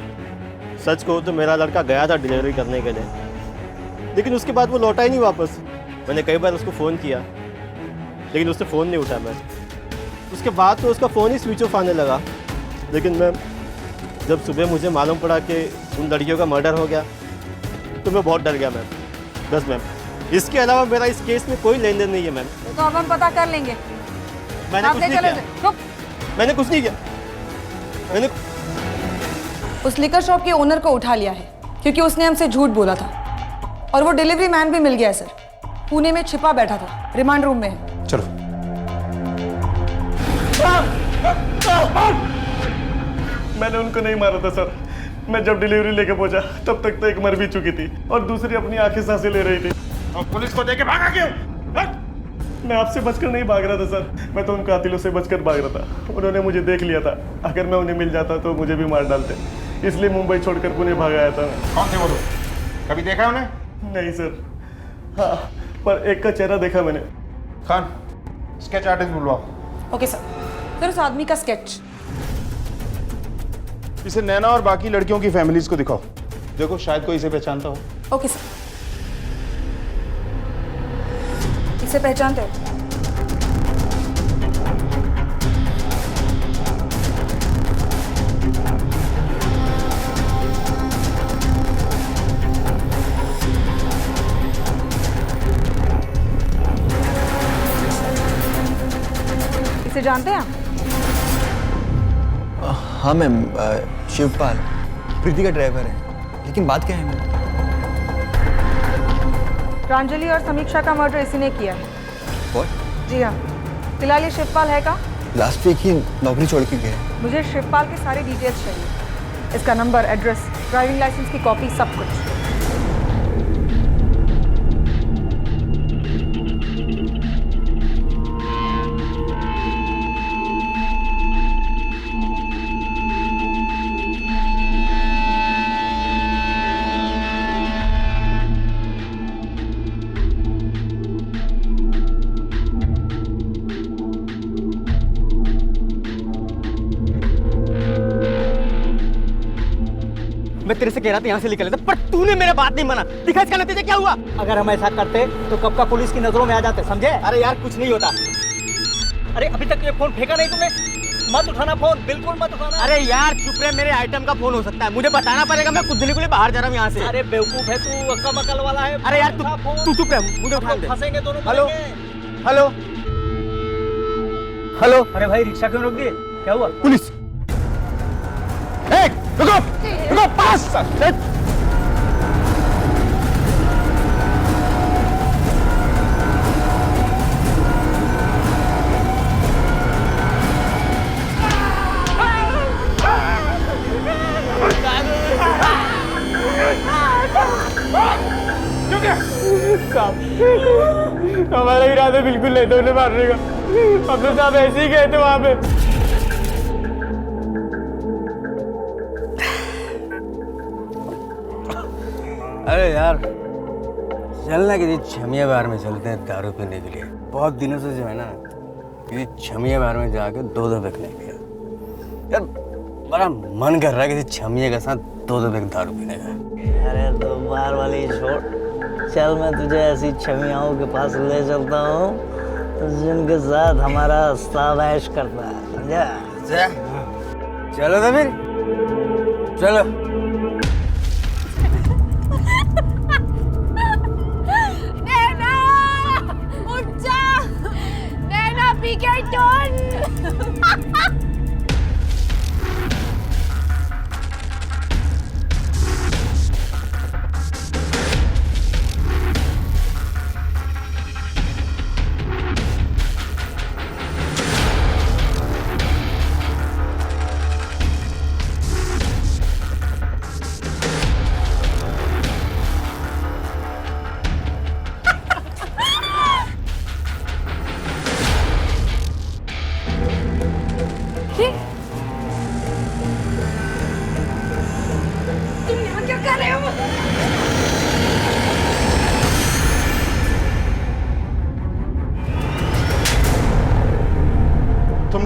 सच कहूँ तो मेरा लड़का गया था डिलीवरी करने के लिए, लेकिन उसके बाद वो लौटा ही नहीं वापस। मैंने कई बार उसको फ़ोन किया लेकिन उसने फ़ोन नहीं उठाया। मैं उसके बाद तो उसका फ़ोन ही स्विच ऑफ आने लगा। लेकिन मैं जब सुबह मुझे मालूम पड़ा कि उन लड़कियों का मर्डर हो गया तो मैं बहुत डर गया मैम। बस मैम, इसके अलावा मेरा इस केस में कोई लेन देन नहीं है मैम। तो अब हम पता कर लेंगे। मैंने कुछ नहीं किया। मैंने कुछ नहीं किया। मैंने उस लिकर शॉप के ओनर को उठा लिया है क्योंकि उसने हमसे झूठ बोला था, और वो डिलीवरी मैन भी मिल गया है सर। पुणे में छिपा बैठा था, रिमांड रूम में है। चलो। मैंने उनको नहीं मारा था सर। मैं जब डिलीवरी लेके पहुंचा तब तक तो एक मर भी चुकी थी और दूसरी अपनी आंखें सांसें ले रही थी। और पुलिस को देके भागा क्यों? मैं आपसे बचकर नहीं भाग रहा था सर, मैं तो उन कातिलों से बचकर भाग रहा था। उन्होंने मुझे देख लिया था, अगर मैं उन्हें मिल जाता तो मुझे भी मार डालते, इसलिए मुंबई छोड़कर पुणे भाग आया था मैं। कौन थे वो लोग? कभी देखा है उन्हें? नहीं सर। हाँ, पर एक का चेहरा देखा मैंने। खान, स्केच आर्टिस्ट बुलवाओ। Okay sir. सर उस आदमी का स्केच। इसे नैना और बाकी लड़कियों की फैमिलीज को दिखाओ, देखो शायद कोई इसे पहचानता हो। Okay sir. इसे पहचानते हो? इसे जानते हैं आप? हाँ मैम, शिवपाल प्रीति का ड्राइवर है। लेकिन बात क्या है मैम? प्रांजलि और समीक्षा का मर्डर इसी ने किया है। What? जी हाँ। फिलहाल ये शिवपाल है का? लास्ट वीक ही नौकरी छोड़ के गया। मुझे शिवपाल के सारे डिटेल्स चाहिए, इसका नंबर, एड्रेस, ड्राइविंग लाइसेंस की कॉपी, सब कुछ। मैं तेरे से कह रहा था यहाँ से निकल लेता, पर तूने मेरा बात नहीं माना। दिखा इसका नतीजा क्या हुआ? अगर हम ऐसा करते तो कब का पुलिस की नजरों में आ जाते, समझे? अरे यार कुछ नहीं होता। अरे अभी तक ये फोन फेंका नहीं तुमने? मत उठाना फोन, बिल्कुल मत उठाना। अरे यार चुप रहे, मेरे आइटम का फोन हो सकता है, मुझे बताना पड़ेगा। मैं कुछ दिन के लिए बाहर जा रहा हूँ यहाँ से। अरे बेवकूफ है तू, अक्का मकल वाला है। अरे यार तू चुप रह, मुझे उठा दे। फंसेंगे दोनों। Hello hello hello. अरे भाई रिक्शा क्यों रोक दिए? क्या हुआ? पुलिस। रुको रुको, पास। हमारा इरादा बिल्कुल नहीं था उन्हें मारने का। हम तो साहब ऐसे ही गए थे वहां पे। अरे यार चलना किसी छमिया बार में चलते हैं दारू पीने के लिए। बहुत दिनों से जो है ना किसी छमिया बार में जाके दो पैक नहीं पिया यार। बड़ा मन कर रहा है किसी छमिया के साथ दो पैक दारू पीने का। अरे तो बार वाली छोड़, चल मैं तुझे ऐसी छमियाओं के पास ले चलता हूँ जिनके साथ हमारा सावैश करता है, समझा? चलो तो फिर चलो। नैना उठ जा, नैना पीके टोन।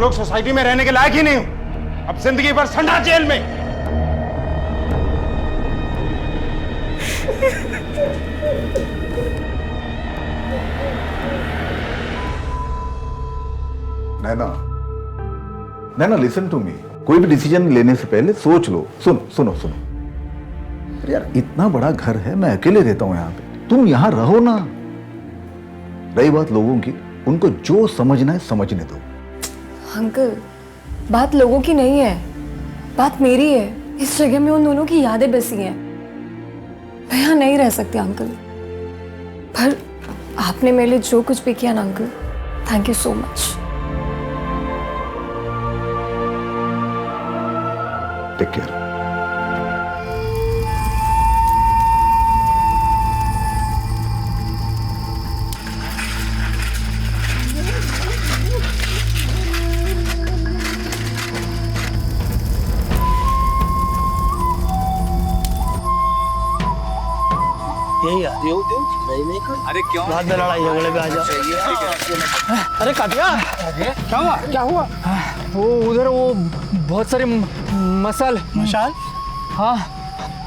तुम लोग सोसाइटी में रहने के लायक ही नहीं हो। अब जिंदगी भर संडा जेल में। नैना, नैना लिसन टू मी। कोई भी डिसीजन लेने से पहले सोच लो। सुनो सुनो सुनो, अरे यार इतना बड़ा घर है, मैं अकेले रहता हूं यहाँ पे, तुम यहाँ रहो ना। रही बात लोगों की, उनको जो समझना है समझने दो। अंकल, बात लोगों की नहीं है, बात मेरी है। इस जगह में उन दोनों की यादें बसी हैं। मैं यहाँ नहीं रह सकती अंकल, पर आपने मेरे लिए जो कुछ भी किया ना uncle, thank you so much. Take care. यही आ अरे क्यों बाद में लड़ाई झगड़े पे आ जाओ। अरे काटिया, क्या हुआ क्या हुआ? वो उधर वो बहुत सारे मसाल। हाँ,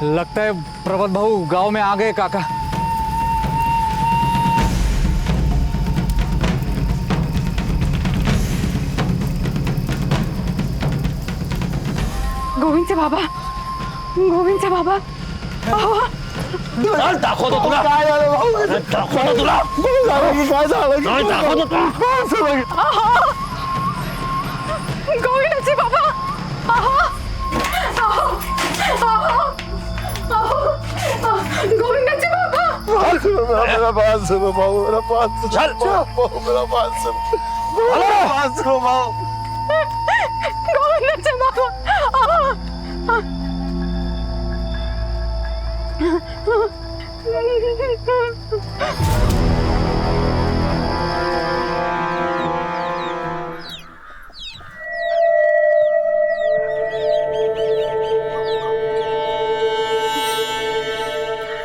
लगता है प्रभात भाऊ गांव में आ गए काका। गोविंद से बाबा, गोविंद से बाबा। दाखव तो तुला दाखव तो तुला काय झालं दाखव तो गोविंदाचे बाबा। गोविंदाचे बाबा। मेरा बात सुनो भाऊ, मेरा बात सुनो। चल मेरा बात सुनो, मेरा बात सुनो भाऊ। गोविंदाचे बाबा।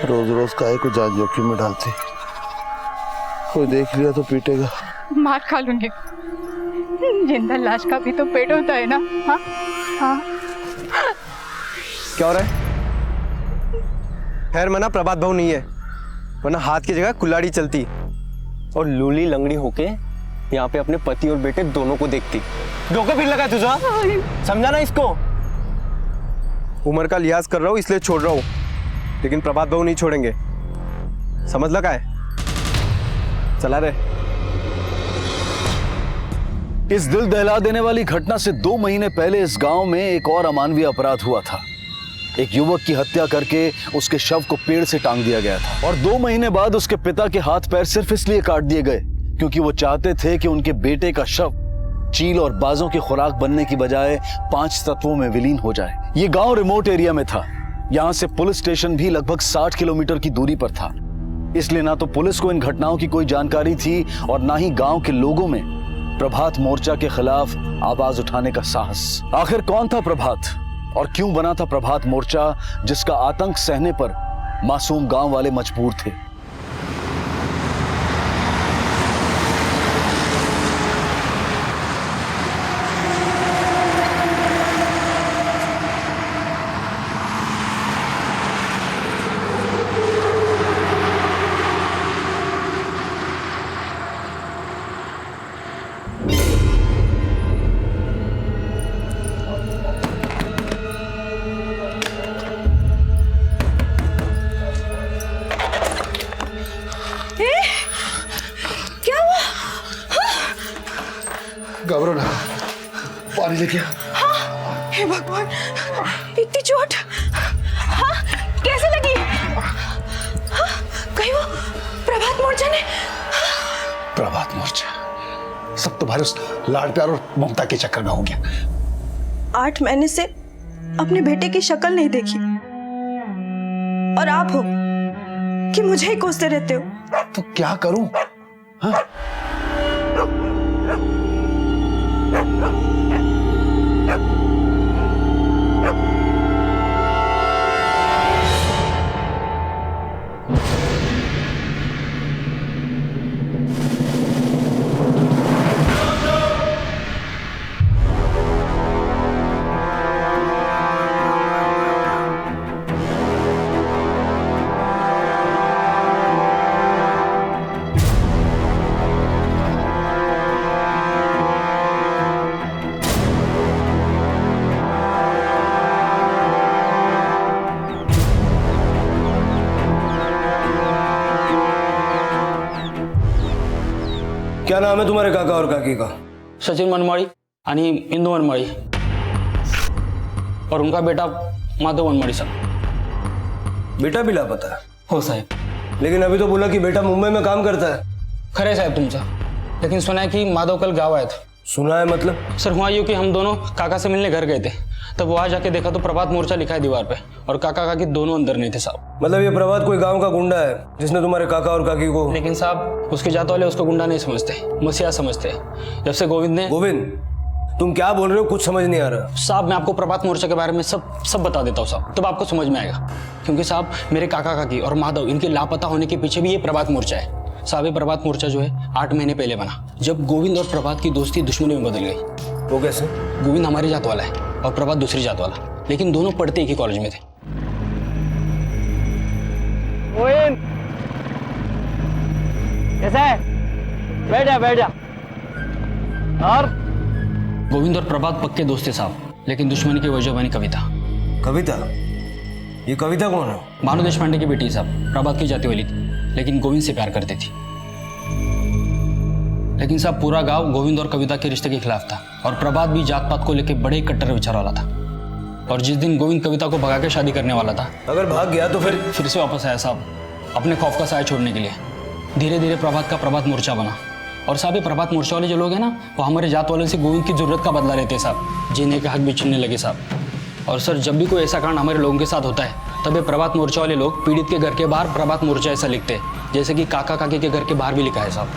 रोज रोज काहे को जान जोखिम में डालते, कोई देख लिया तो पीटेगा। मार खा लूंगी, जिंदा लाश का भी तो पेट होता है ना। हाँ हाँ। क्या हो रहा है? खैर मना प्रभात भाऊ नहीं है, वरना हाथ की जगह कुल्हाड़ी चलती और लूली लंगड़ी होके यहाँ पे अपने पति और बेटे दोनों को देखती। धोखा फिर लगा तुझा, समझा ना इसको? उम्र का लिहाज कर रहा हूँ इसलिए छोड़ रहा हूँ, लेकिन प्रभात भाऊ नहीं छोड़ेंगे, समझ लगा है? चला रे। इस दिल दहला देने वाली घटना से 2 महीने पहले इस गांव में एक और अमानवीय अपराध हुआ था। एक युवक की हत्या करके उसके शव को पेड़ से टांग दिया गया था और 2 महीने बाद उसके पिता के हाथ पैर सिर्फ इसलिए काट दिए गए क्योंकि वो चाहते थे कि उनके बेटे का शव चील और बाजों की खुराक बनने की बजाय 5 तत्वों में विलीन हो जाए। ये गांव रिमोट एरिया में था, यहाँ से पुलिस स्टेशन भी लगभग 60 किलोमीटर की दूरी पर था, इसलिए ना तो पुलिस को इन घटनाओं की कोई जानकारी थी और ना ही गांव के लोगों में प्रभात मोर्चा के खिलाफ आवाज उठाने का साहस। आखिर कौन था प्रभात और क्यों बना था प्रभात मोर्चा, जिसका आतंक सहने पर मासूम गांव वाले मजबूर थे? घबरो ना, पानी लेके आ। हाँ, हे भगवान, इतनी चोट। हाँ, कैसे लगी? हाँ, कहीं वो प्रभात मोर्चा ने? प्रभात मोर्चा सब तुम्हारे उस लाड प्यार और ममता के चक्कर में हो गया। 8 महीने से अपने बेटे की शक्ल नहीं देखी और आप हो कि मुझे ही कोसते रहते हो। तो क्या करूं? हाँ? क्या नाम है तुम्हारे काका और काकी का? सचिन मनमाड़ी आणि इंदू मनमाड़ी और उनका बेटा माधव मनमाड़ी साहब। बेटा भी लापता है? हो साहब। लेकिन अभी तो बोला कि बेटा मुंबई में काम करता है। खरे साहब तुमचा, लेकिन सुना है कि माधव कल गाँव आया था। सुना है मतलब? सर हुआ यूँ कि हम दोनों काका से मिलने घर गए थे, तब वहाँ जाके देखा तो प्रभात मोर्चा लिखा है दीवार पे, और काका काकी दोनों अंदर नहीं थे साहब। मतलब ये प्रभात कोई गांव का गुंडा है जिसने तुम्हारे काका और काकी को? लेकिन साहब उसके जात वाले उसको गुंडा नहीं समझते, मसीहा समझते हैं। जब से गोविंद ने... गोविंद, तुम क्या बोल रहे हो? कुछ समझ नहीं आ रहा। साहब मैं आपको प्रभात मोर्चा के बारे में सब बता देता हूँ साहब, तब आपको समझ में आएगा। क्योंकि साहब मेरे काका काकी और माधव इनके लापता होने के पीछे भी ये प्रभात मोर्चा है साहब। ये प्रभात मोर्चा जो है 8 महीने पहले बना, जब गोविंद और प्रभात की दोस्ती दुश्मनी में बदल गई। वो कैसे? गोविंद हमारी जात वाला है और प्रभात दूसरी जात वाला, लेकिन दोनों पढ़ते एक ही कॉलेज में थे। कैसा है? बैठ जा। और गोविंद और प्रभात पक्के दोस्त थे साहब, लेकिन दुश्मनी की वजह बनी कविता। कविता? ये कविता कौन है? भानु देशपांडे की बेटी साहब, प्रभात की जाती वाली थी, लेकिन गोविंद से प्यार करती थी। लेकिन साहब पूरा गांव गोविंद और कविता के रिश्ते के खिलाफ था, और प्रभात भी जात पात को लेकर बड़े कट्टर विचार वाला था। और जिस दिन गोविंद कविता को भगा के शादी करने वाला था, अगर भाग गया तो फिर से वापस आया साहब, अपने खौफ का साया छोड़ने के लिए। धीरे धीरे प्रभात का प्रभात मोर्चा बना, और साहब ये प्रभात मोर्चा वाले जो लोग हैं ना, वो हमारे जात वालों से गोविंद की जरूरत का बदला लेते साहब, जीने का हक भी छीनने लगे साहब। और सर जब भी कोई ऐसा कांड हमारे लोगों के साथ होता है, तब ये प्रभात मोर्चा वाले लोग पीड़ित के घर के बाहर प्रभात मोर्चा ऐसा लिखते हैं, जैसे कि काका काकी के घर के बाहर भी लिखा है साहब।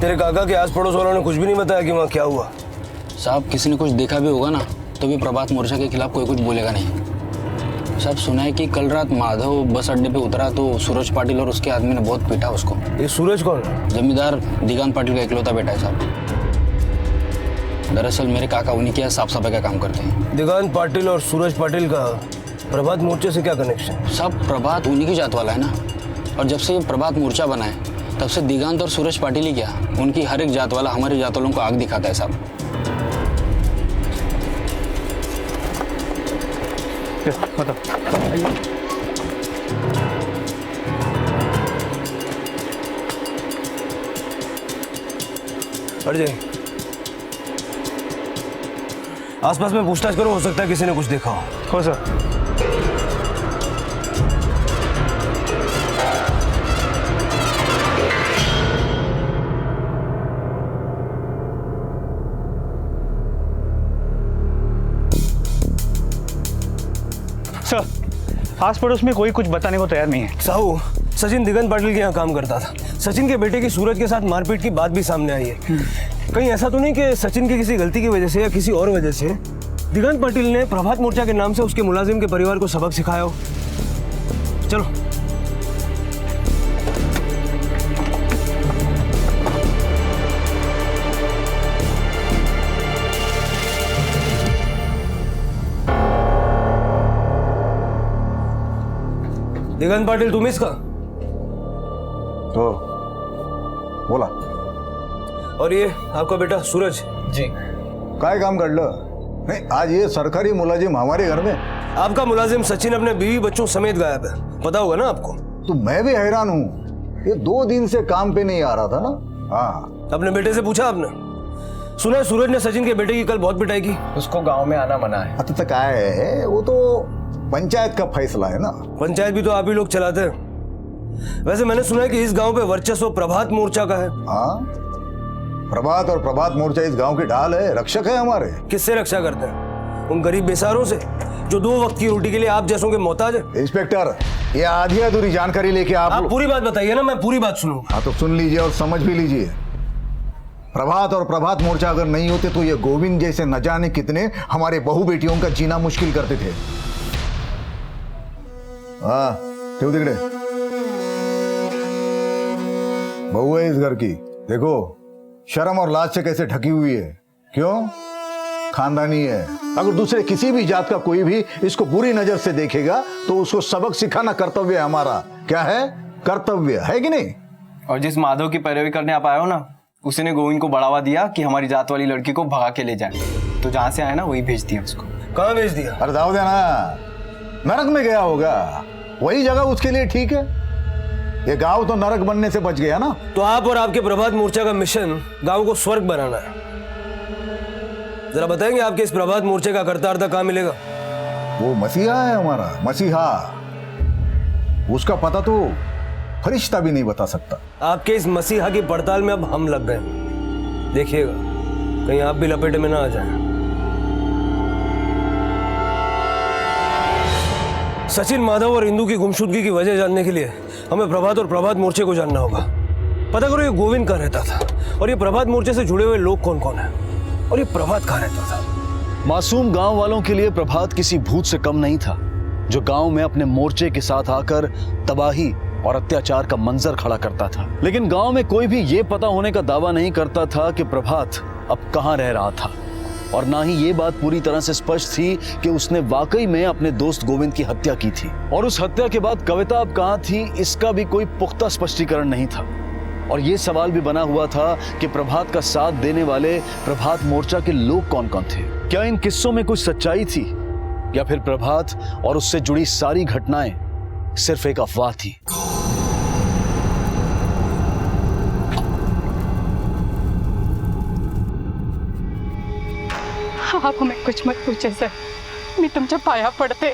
तेरे काका के आस पड़ोस वालों ने कुछ भी नहीं बताया कि वहाँ क्या हुआ? साहब किसी ने कुछ देखा भी होगा ना, तो भी प्रभात मोर्चा के खिलाफ कोई कुछ बोलेगा नहीं साहब। सुना है कि कल रात माधव बस अड्डे पे उतरा तो सूरज पाटिल और उसके आदमी ने बहुत पीटा उसको। ये सूरज कौन? जमींदार दिगांत पाटिल का इकलौता बेटा है साहब। दरअसल मेरे काका उन्हीं के यहाँ साफ सफाई का काम करते हैं। दिगांत पाटिल और सूरज पाटिल का प्रभात मोर्चे से क्या कनेक्शन? साहब प्रभात उन्हीं की जात वाला है ना, और जब से ये प्रभात मोर्चा बना है तब से दिगांत और सूरज पाटिल ही क्या, उनकी हर एक जात वाला हमारे जात वालों को आग दिखाता है साहब। हट जाइए। आसपास में पूछताछ करो, हो सकता है किसी ने कुछ देखा हो सर। सर आस पड़ोस में कोई कुछ बताने को तैयार नहीं है। साहू, सचिन दिगंत पाटिल के यहाँ काम करता था। सचिन के बेटे की सूरज के साथ मारपीट की बात भी सामने आई है। कहीं ऐसा तो नहीं कि सचिन की किसी गलती की वजह से या किसी और वजह से दिगंत पाटिल ने प्रभात मोर्चा के नाम से उसके मुलाजिम के परिवार को सबक सिखाया हो? चलो। दिगंत पाटिल तुम इसका? तो बोला। और ये आपका बेटा सूरज? जी। काय काम कर लो? नहीं, आज ये सरकारी मुलाजिम हमारे घर में। आपका मुलाजिम सचिन अपने बीवी बच्चों समेत गायब है, पता होगा ना आपको? तो मैं भी हैरान हूँ, ये 2 दिन से काम पे नहीं आ रहा था ना। हाँ। अपने बेटे से पूछा आपने? सुना है सूरज ने सचिन के बेटे की कल बहुत पिटाई की। उसको गांव में आना मना है। तो क्या है, वो तो पंचायत का फैसला है ना। पंचायत भी तो आप ही लोग चलाते हैं। वैसे मैंने सुना है कि इस गांव पे वर्चस्व प्रभात मोर्चा का है। हाँ, प्रभात और प्रभात मोर्चा इस गांव की ढाल है, रक्षक है हमारे। किससे रक्षा करते हैं? उन गरीब बेसहारों से जो 2 वक्त की रोटी के लिए आप जैसों के मोहताज है। इंस्पेक्टर, ये आधी अधूरी जानकारी लेके आप पूरी बात बताइए ना, मैं पूरी बात सुनूंगा। हाँ तो सुन लीजिए और समझ भी लीजिए। प्रभात और प्रभात मोर्चा अगर नहीं होते तो ये गोविंद जैसे न जाने कितने हमारे बहू बेटियों का जीना मुश्किल करते थे। हाँ, क्यों तिकड़े? बहू है इस घर की, देखो शर्म और लाज से कैसे ढकी हुई है। क्यों? खानदानी है। अगर दूसरे किसी भी जात का कोई भी इसको बुरी नजर से देखेगा तो उसको सबक सिखाना कर्तव्य है हमारा। क्या है? कर्तव्य है कि नहीं? और जिस माधव की पैरवी करने आप आए हो ना, उसी ने गोविंद को बढ़ावा दिया कि हमारी जात वाली लड़की को भगा के ले जाए। तो जहां से आए ना वही भेज दिया उसको। कहाँ भेज दिया? अरे दाव देना, नरक में गया होगा, वही जगह उसके लिए ठीक है। ये गांव तो नरक बनने से बच गया ना। तो आप और आपके प्रभात मोर्चा का मिशन गांव को स्वर्ग बनाना है। जरा बताएंगे आपके इस प्रभात मोर्चे का करता अर्था कहां मिलेगा? वो मसीहा है हमारा, मसीहा। उसका पता तो फरिश्ता भी नहीं बता सकता। आपके इस मसीहा की पड़ताल में अब हम लग गए। देखिएगा कहीं आप भी लपेटे में ना आ जाएं। सचिन, माधव और इंदू की गुमशुदगी की वजह जानने के लिए हमें प्रभात और प्रभात मोर्चे को जानना होगा। पता करो ये गोविंद कहाँ रहता था और ये प्रभात मोर्चे से जुड़े हुए लोग कौन कौन है, और ये प्रभात कहाँ रहता था। मासूम गांव वालों के लिए प्रभात किसी भूत से कम नहीं था, जो गांव में अपने मोर्चे के साथ आकर तबाही और अत्याचार का मंजर खड़ा करता था। लेकिन गांव में कोई भी ये पता होने का दावा नहीं करता था कि प्रभात अब कहां रह रहा था, और ना ही ये बात पूरी तरह से स्पष्ट थी कि उसने वाकई में अपने दोस्त गोविंद की हत्या की थी। और उस हत्या के बाद कविता अब कहां थी, इसका भी कोई पुख्ता स्पष्टीकरण नहीं था। और ये सवाल भी बना हुआ था कि प्रभात का साथ देने वाले प्रभात मोर्चा के लोग कौन कौन थे। क्या इन किस्सों में कुछ सच्चाई थी, या फिर प्रभात और उससे जुड़ी सारी घटनाएं सिर्फ एक अफवाह थी। आप हमें कुछ मत पूछे सर, मी तुमच्या पाया पडते।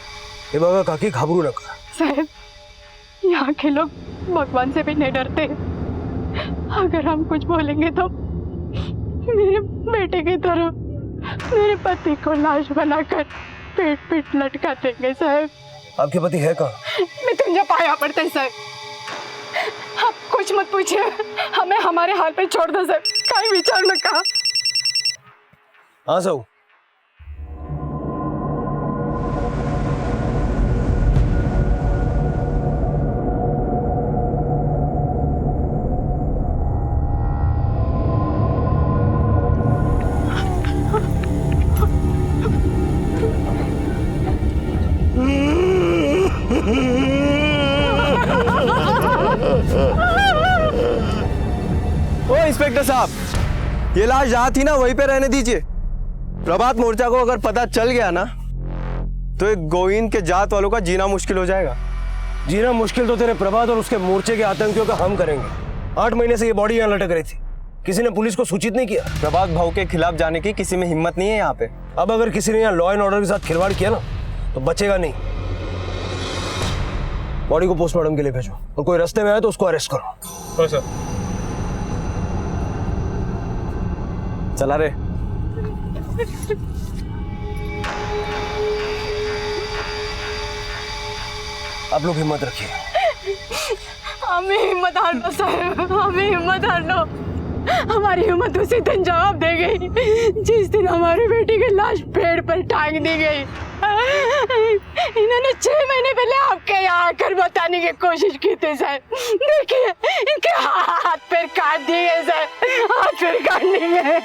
हे बघा काकी, घाबरू नका। साहब, यहाँ के लोग भगवान से भी नहीं डरते। अगर हम कुछ बोलेंगे तो मेरे बेटे की तरह मेरे पति को लाश बनाकर पेट पेट लटका देंगे साहब। आपके पति है कहाँ? मैं तुमसे पाया पड़ते साहब, आप कुछ मत पूछिए, हमें हमारे हाल पे छोड़ दो साहब, कहीं विचार न कहा। हाँ साहू। ओ इंस्पेक्टर साहब, ये लाश जहाँ थी ना वहीं पे रहने दीजिए। प्रभात मोर्चा को अगर पता चल गया ना तो एक गोविंद के जात वालों का जीना मुश्किल हो जाएगा। जीना मुश्किल तो तेरे प्रभात और उसके मोर्चे के आतंकियों का हम करेंगे। 8 महीने से ये बॉडी यहाँ लटक रही थी, किसी ने पुलिस को सूचित नहीं किया। प्रभात भाव के खिलाफ जाने की किसी में हिम्मत नहीं है यहाँ पे। अब अगर किसी ने यहाँ लॉ एंड ऑर्डर के साथ खिलवाड़ किया ना तो बचेगा नहीं। बॉडी को पोस्टमार्टम के लिए भेजो, और कोई रास्ते में आए तो उसको अरेस्ट करो। सर चला रे। आप लोग हिम्मत रखिए। हमें हिम्मत हार दो साहब, हमें हिम्मत हार दो। हमारी हिम्मत उसी दिन जवाब दे गई जिस दिन हमारी बेटी की लाश पेड़ पर टांग दी गई। इन्होंने 6 महीने पहले आपके यहाँ आकर बताने की कोशिश की थी सर। देखिए इनके हाथ पैर काट दिए गए सर, हाथ पैर काट दिए गए।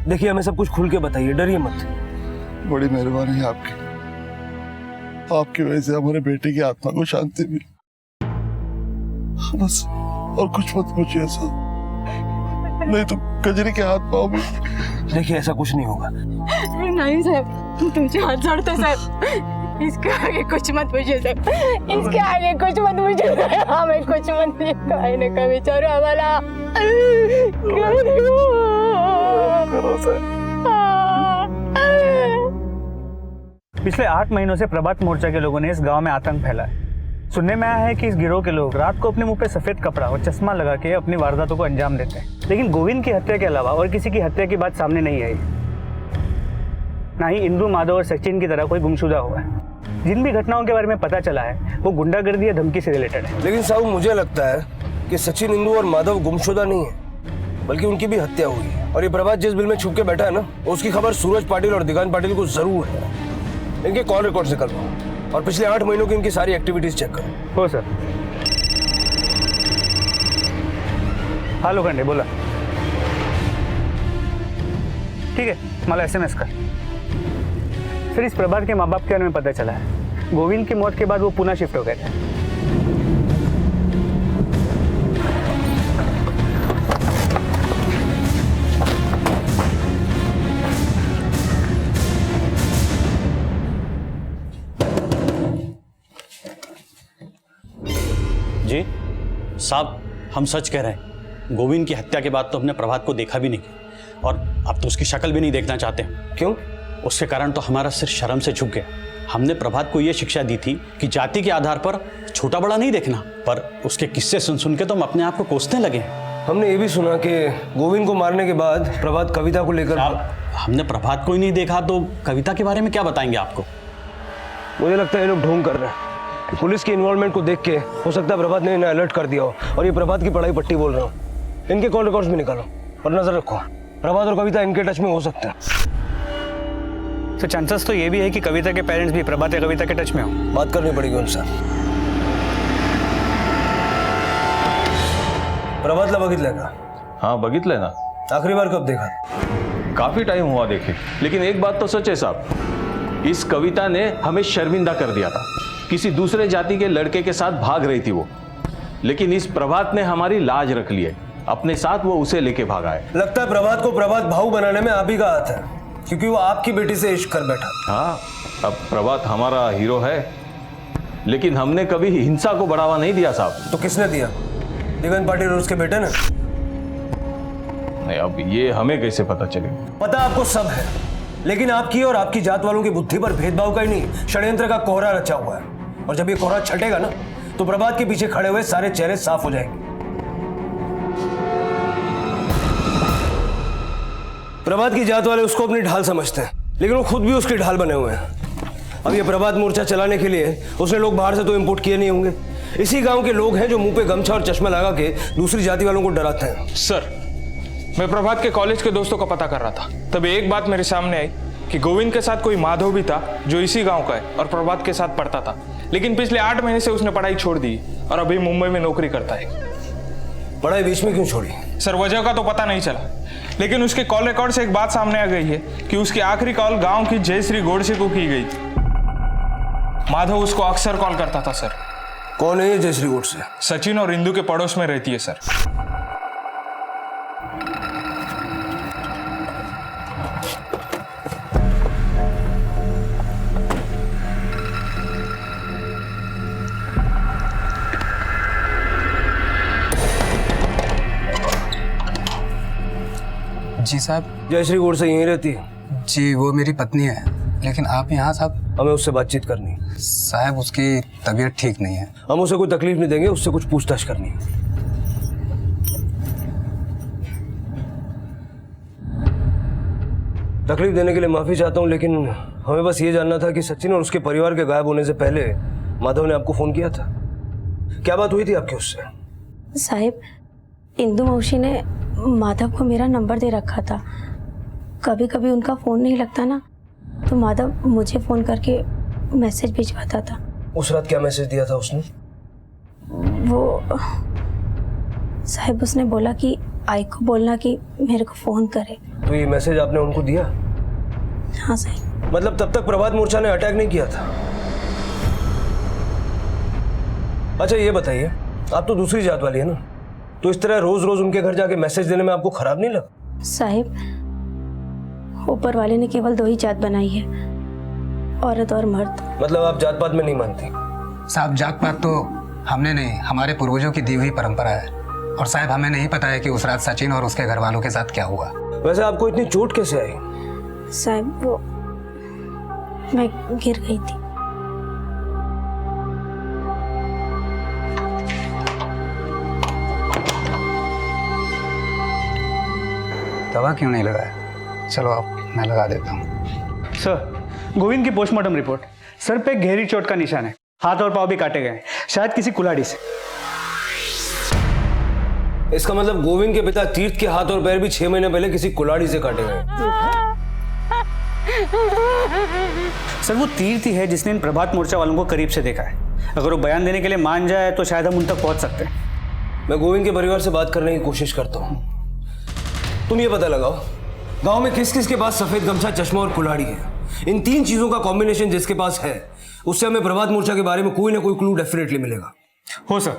देखिए हमें सब कुछ खुल के बताइए, डरिए मत। बड़ी मेहरबानी है आपकी, आपकी वजह से हमारे बेटे की आत्मा को शांति मिली। बस और कुछ मत पूछिए सर, नहीं तो कजरी के हाथ पाँव में। देखिए ऐसा कुछ नहीं होगा। नहीं सर, तुझे हाथ जोड़ते सर, इसके आगे कुछ मत पूछिए सर, इसके आगे कुछ मत पूछिए सर, हमें कुछ मत कहने का विचार हमारा करो सर। पिछले 8 महीनों से प्रभात मोर्चा के लोगों ने इस गांव में आतंक फैलाया है। सुनने में आया है कि इस गिरोह के लोग रात को अपने मुंह पे सफेद कपड़ा और चश्मा लगा के अपनी वारदातों को अंजाम देते हैं। लेकिन गोविंद की हत्या के अलावा और किसी की हत्या की बात सामने नहीं आई, ना ही इंदू, माधव और सचिन की तरह कोई गुमशुदा हुआ है। जिन भी घटनाओं के बारे में पता चला है वो गुंडागर्दी या धमकी से रिलेटेड है। लेकिन साहब मुझे लगता है कि सचिन, इंदू और माधव गुमशुदा नहीं है, बल्कि उनकी भी हत्या हुई है। और ये प्रभात जिस बिल में छुप के बैठा है ना, उसकी खबर सूरज पाटिल और दिगांत पाटिल को जरूर है। इनके कॉल रिकॉर्ड से कर लो और पिछले 8 महीनों की इनकी सारी एक्टिविटीज चेक करो। हो सर। हाँ लोखंडे बोला। ठीक है, मला SMS कर। फिर इस प्रभात के माँ बाप के बारे में पता चला है, गोविंद की मौत के बाद वो पुणे शिफ्ट हो गए थे। साहब हम सच कह रहे हैं, गोविंद की हत्या के बाद तो हमने प्रभात को देखा भी नहीं और अब तो उसकी शक्ल भी नहीं देखना चाहते। क्यों? उसके कारण तो हमारा सिर शर्म से झुक गया। हमने प्रभात को यह शिक्षा दी थी कि जाति के आधार पर छोटा बड़ा नहीं देखना, पर उसके किस्से सुन सुन के तो हम अपने आप को कोसने लगे। हमने ये भी सुना कि गोविंद को मारने के बाद प्रभात कविता को लेकर। हमने प्रभात को ही नहीं देखा तो कविता के बारे में क्या बताएंगे आपको? मुझे लगता है ये लोग ढोंग कर रहे हैं। पुलिस की इन्वॉल्वमेंट को देख के हो सकता है प्रभात ने इन्हें अलर्ट कर दिया हो और ये प्रभात की पढ़ाई पट्टी बोल रहा हूँ। इनके कॉल रिकॉर्ड्स भी निकालो और नजर रखो, प्रभात और कविता इनके टच में हो सकते हैं। तो चांसेस तो ये भी है कि कविता के पेरेंट्स भी प्रभात या कविता के टच में हो। बात करनी पड़ेगी उनसे। प्रभातला बघितलंय का? हाँ बघितलंय ना। आखिरी बार कब देखा? काफी टाइम हुआ देखे, लेकिन एक बात तो सच है साहब, इस कविता ने हमें शर्मिंदा कर दिया था। किसी दूसरे जाति के लड़के के साथ भाग रही थी वो, लेकिन इस प्रभात ने हमारी लाज रख ली है। अपने साथ वो उसे लेके भागा है। लगता है प्रभात को प्रभात भाऊ बनाने में आप ही का हाथ है, क्योंकि वो आपकी बेटी से इश्क कर बैठा। हाँ, अब प्रभात हमारा हीरो है, लेकिन हमने कभी हिंसा को बढ़ावा नहीं दिया साहब। तो किसने दिया? दिगंत पाटिल और उसके बेटे ने? नहीं, अब ये हमें कैसे पता चलेगा? पता आपको सब है, लेकिन आपकी और आपकी जात वालों की बुद्धि पर भेदभाव का ही नहीं, षड्यंत्र का कोहरा रचा हुआ है। और जब ये कोहरा छटेगा ना, तो प्रभात के पीछे खड़े हुए सारे चेहरे साफ हो जाएंगे। प्रभात की जात वाले उसको अपनी ढाल समझते हैं, लेकिन वो खुद भी उसकी ढाल बने हुए हैं। अब ये प्रभात मोर्चा चलाने के लिए उसने लोग बाहर से तो इंपोर्ट किए नहीं होंगे। इसी गांव के लोग हैं जो मुंह पे गमछा और चश्मा लगा के दूसरी जाति वालों को डराते हैं। सर, मैं प्रभात के कॉलेज के दोस्तों का पता कर रहा था, तभी एक बात मेरे सामने आई कि गोविंद के साथ कोई माधव भी था जो इसी गांव का है और प्रभात के साथ पढ़ता था, लेकिन पिछले 8 महीने से उसने पढ़ाई छोड़ दी और अभी मुंबई में नौकरी करता है। पढ़ाई बीच में क्यों छोड़ी? सर, वजह का तो पता नहीं चला, लेकिन उसके कॉल रिकॉर्ड से एक बात सामने आ गई है कि उसकी आखिरी कॉल गांव की जयश्री गोडसे को की गई थी। माधव उसको अक्सर कॉल करता था। सर, कौन है ये जयश्री गोडसे? सचिन और इंदू के पड़ोस में रहती है सर। जी साहब। जयश्री गोडसे यहीं रहती है? जी, वो मेरी पत्नी है, लेकिन आप यहाँ साहब? हमें उससे बातचीत करनी। साहब, उसकी तबीयत ठीक नहीं है। हम उसे कोई तकलीफ नहीं देंगे, उससे कुछ पूछताछ करनी है। तकलीफ देने के लिए माफी चाहता हूँ, लेकिन हमें बस ये जानना था कि सचिन और उसके परिवार के गायब होने से पहले माधव ने आपको फोन किया था। क्या बात हुई थी आपकी उससे? साहिब, इंदू मौसी ने माधव को मेरा नंबर दे रखा था। कभी कभी उनका फ़ोन नहीं लगता ना, तो माधव मुझे फ़ोन करके मैसेज भिजवाता था। उस रात क्या मैसेज दिया था उसने? वो साहिब, उसने बोला कि आई को बोलना कि मेरे को फ़ोन करे। तो ये मैसेज आपने उनको दिया? हाँ साहिब। मतलब तब तक प्रभात मोर्चा ने अटैक नहीं किया था? अच्छा ये बताइए, आप तो दूसरी जात वाली है ना, तो इस तरह रोज रोज उनके घर जाके मैसेज देने में आपको खराब नहीं लगा? साहिब, ऊपर वाले ने केवल 2 ही जात बनाई है, औरत और मर्द। मतलब आप जात पात में नहीं मानती? साहब, जात पात तो हमने नहीं, हमारे पूर्वजों की दी हुई परंपरा है। और साहब, हमें नहीं पता है कि उस रात सचिन और उसके घर वालों के साथ क्या हुआ। वैसे आपको इतनी चोट कैसे आई? साहब, वो मैं गिर गई थी। दवा क्यों नहीं लगाया? चलो आप, मैं लगा देता हूँ। सर, गोविंद की पोस्टमार्टम रिपोर्ट। सर पे गहरी चोट का निशान है, हाथ और पाँव भी काटे गए, शायद किसी कुल्हाड़ी से। इसका मतलब गोविंद के पिता तीर्थ के हाथ और पैर भी 6 महीने पहले किसी कुल्हाड़ी से काटे गए। सर, वो तीर्थ ही है जिसने इन प्रभात मोर्चा वालों को करीब से देखा है। अगर वो बयान देने के लिए मान जाए तो शायद हम उन तक पहुंच सकते हैं। मैं गोविंद के परिवार से बात करने की कोशिश करता हूँ। तुम ये पता लगाओ, गांव में किस किस के पास सफेद गमछा, चश्मा और कुल्हाड़ी है। इन 3 चीजों का कॉम्बिनेशन जिसके पास है, उससे हमें प्रभात मोर्चा के बारे में कोई ना कोई क्लू डेफिनेटली मिलेगा। हो सर।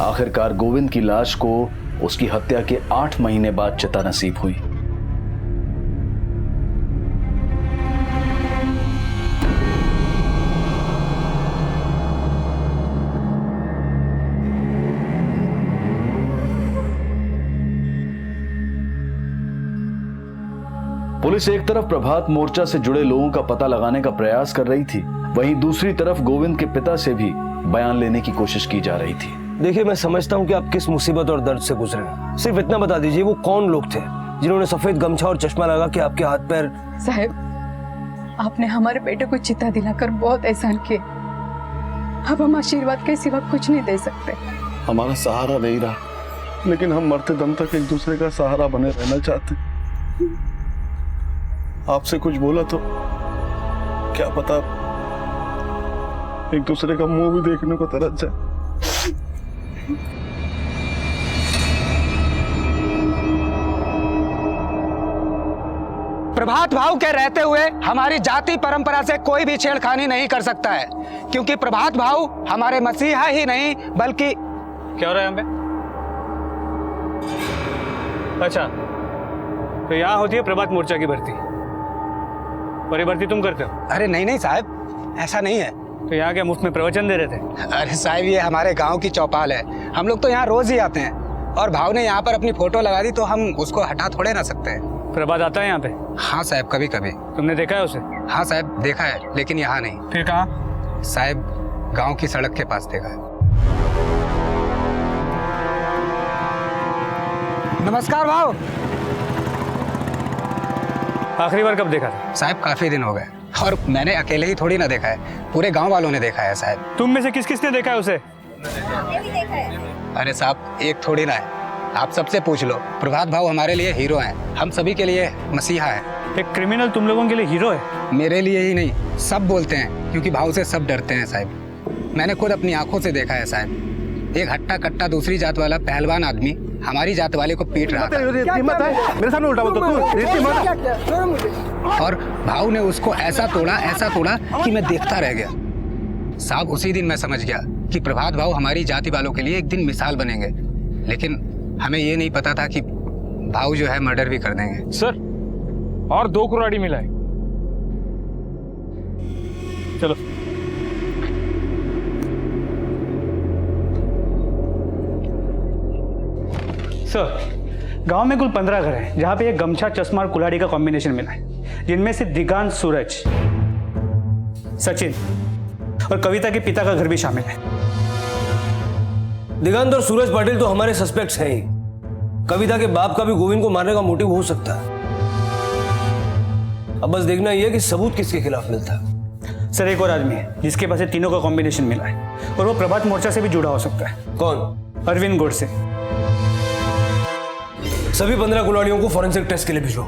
आखिरकार गोविंद की लाश को उसकी हत्या के 8 महीने बाद चिता नसीब हुई। पुलिस एक तरफ प्रभात मोर्चा से जुड़े लोगों का पता लगाने का प्रयास कर रही थी, वहीं दूसरी तरफ गोविंद के पिता से भी बयान लेने की कोशिश की जा रही थी। देखिए, मैं समझता हूँ कि आप किस मुसीबत और दर्द से गुजरे हैं। सिर्फ इतना बता दीजिए, वो कौन लोग थे जिन्होंने सफेद गमछा और चश्मा लगा के आपके हाथ पैर। साहब, आपने हमारे बेटे को चिता दिलाकर बहुत एहसान किए। अब हम आशीर्वाद के सिवा कुछ नहीं दे सकते। हमारा सहारा नहीं रहा, लेकिन हम मरते दम तक एक दूसरे का सहारा बने रहना चाहते। आपसे कुछ बोला तो क्या पता एक दूसरे का मुंह भी देखने को तरस जाए। प्रभात भाव के रहते हुए हमारी जाति परंपरा से कोई भी छेड़खानी नहीं कर सकता है, क्योंकि प्रभात भाव हमारे मसीहा ही नहीं बल्कि। क्या हो रहा है यहाँ पे? अच्छा, तो यहाँ होती है प्रभात मोर्चा की भर्ती, और ये भर्ती तुम करते हो? अरे नहीं नहीं साहब, ऐसा नहीं है। तो यहाँ क्या मुफ्त में प्रवचन दे रहे थे? अरे साहब, ये हमारे गांव की चौपाल है, हम लोग तो यहाँ रोज ही आते हैं, और भाव ने यहाँ पर अपनी फोटो लगा दी तो हम उसको हटा थोड़े ना सकते हैं। प्रभात आता है यहाँ पे? हाँ साहब, कभी कभी। तुमने देखा है उसे? हाँ साहब, देखा है, लेकिन यहाँ नहीं। फिर कहाँ? साहब, गांव की सड़क के पास देखा है। नमस्कार भाव। आखिरी बार कब देखा था? साहब, काफी दिन हो गए, और मैंने अकेले ही थोड़ी ना देखा है, पूरे गांव वालों ने देखा है साहब। तुम में से किस किसने देखा है उसे? अरे साहब, एक थोड़ी ना है, आप सबसे पूछ लो। प्रभात भाव हमारे लिए हीरो हैं, हम सभी के लिए मसीहा हैं। एक क्रिमिनल तुम लोगों के लिए हीरो है? मेरे लिए ही नहीं, सब बोलते हैं, क्योंकि भाव से सब डरते हैं साहब। मैंने खुद अपनी आंखों से देखा है साहब, एक हट्टा कट्टा दूसरी जात वाला पहलवान आदमी हमारी जात वाले को पीट रहा था, मेरे सामने उल्टा बोल और भाव ने उसको ऐसा तोड़ा कि मैं देखता रह गया साहब। उसी दिन मैं समझ गया कि प्रभात भाव हमारी जाति वालों के लिए एक दिन मिसाल बनेंगे, लेकिन हमें ये नहीं पता था कि भाव जो है मर्डर भी कर देंगे। सर, और 2 कुराड़ी मिला है। चलो। सर, गांव में कुल 15 घर हैं, जहां पे एक गमछा, चश्मा और कुल्हाड़ी का कॉम्बिनेशन मिला है, जिनमें से दिगांत, सूरज, सचिन और कविता के पिता का घर भी शामिल है। दिगंत और सूरज पाटिल तो हमारे सस्पेक्ट्स हैं ही। कविता के बाप का भी गोविंद को मारने का मोटिव हो सकता है। अब बस देखना यह है कि सबूत किसके खिलाफ मिलता है। सर, एक और आदमी है जिसके पास तीनों का कॉम्बिनेशन मिला है, और वो प्रभात मोर्चा से भी जुड़ा हो सकता है। कौन? अरविंद गोडसे। सभी 15 कुल्हाड़ियों को फॉरेंसिक टेस्ट के लिए भेजो।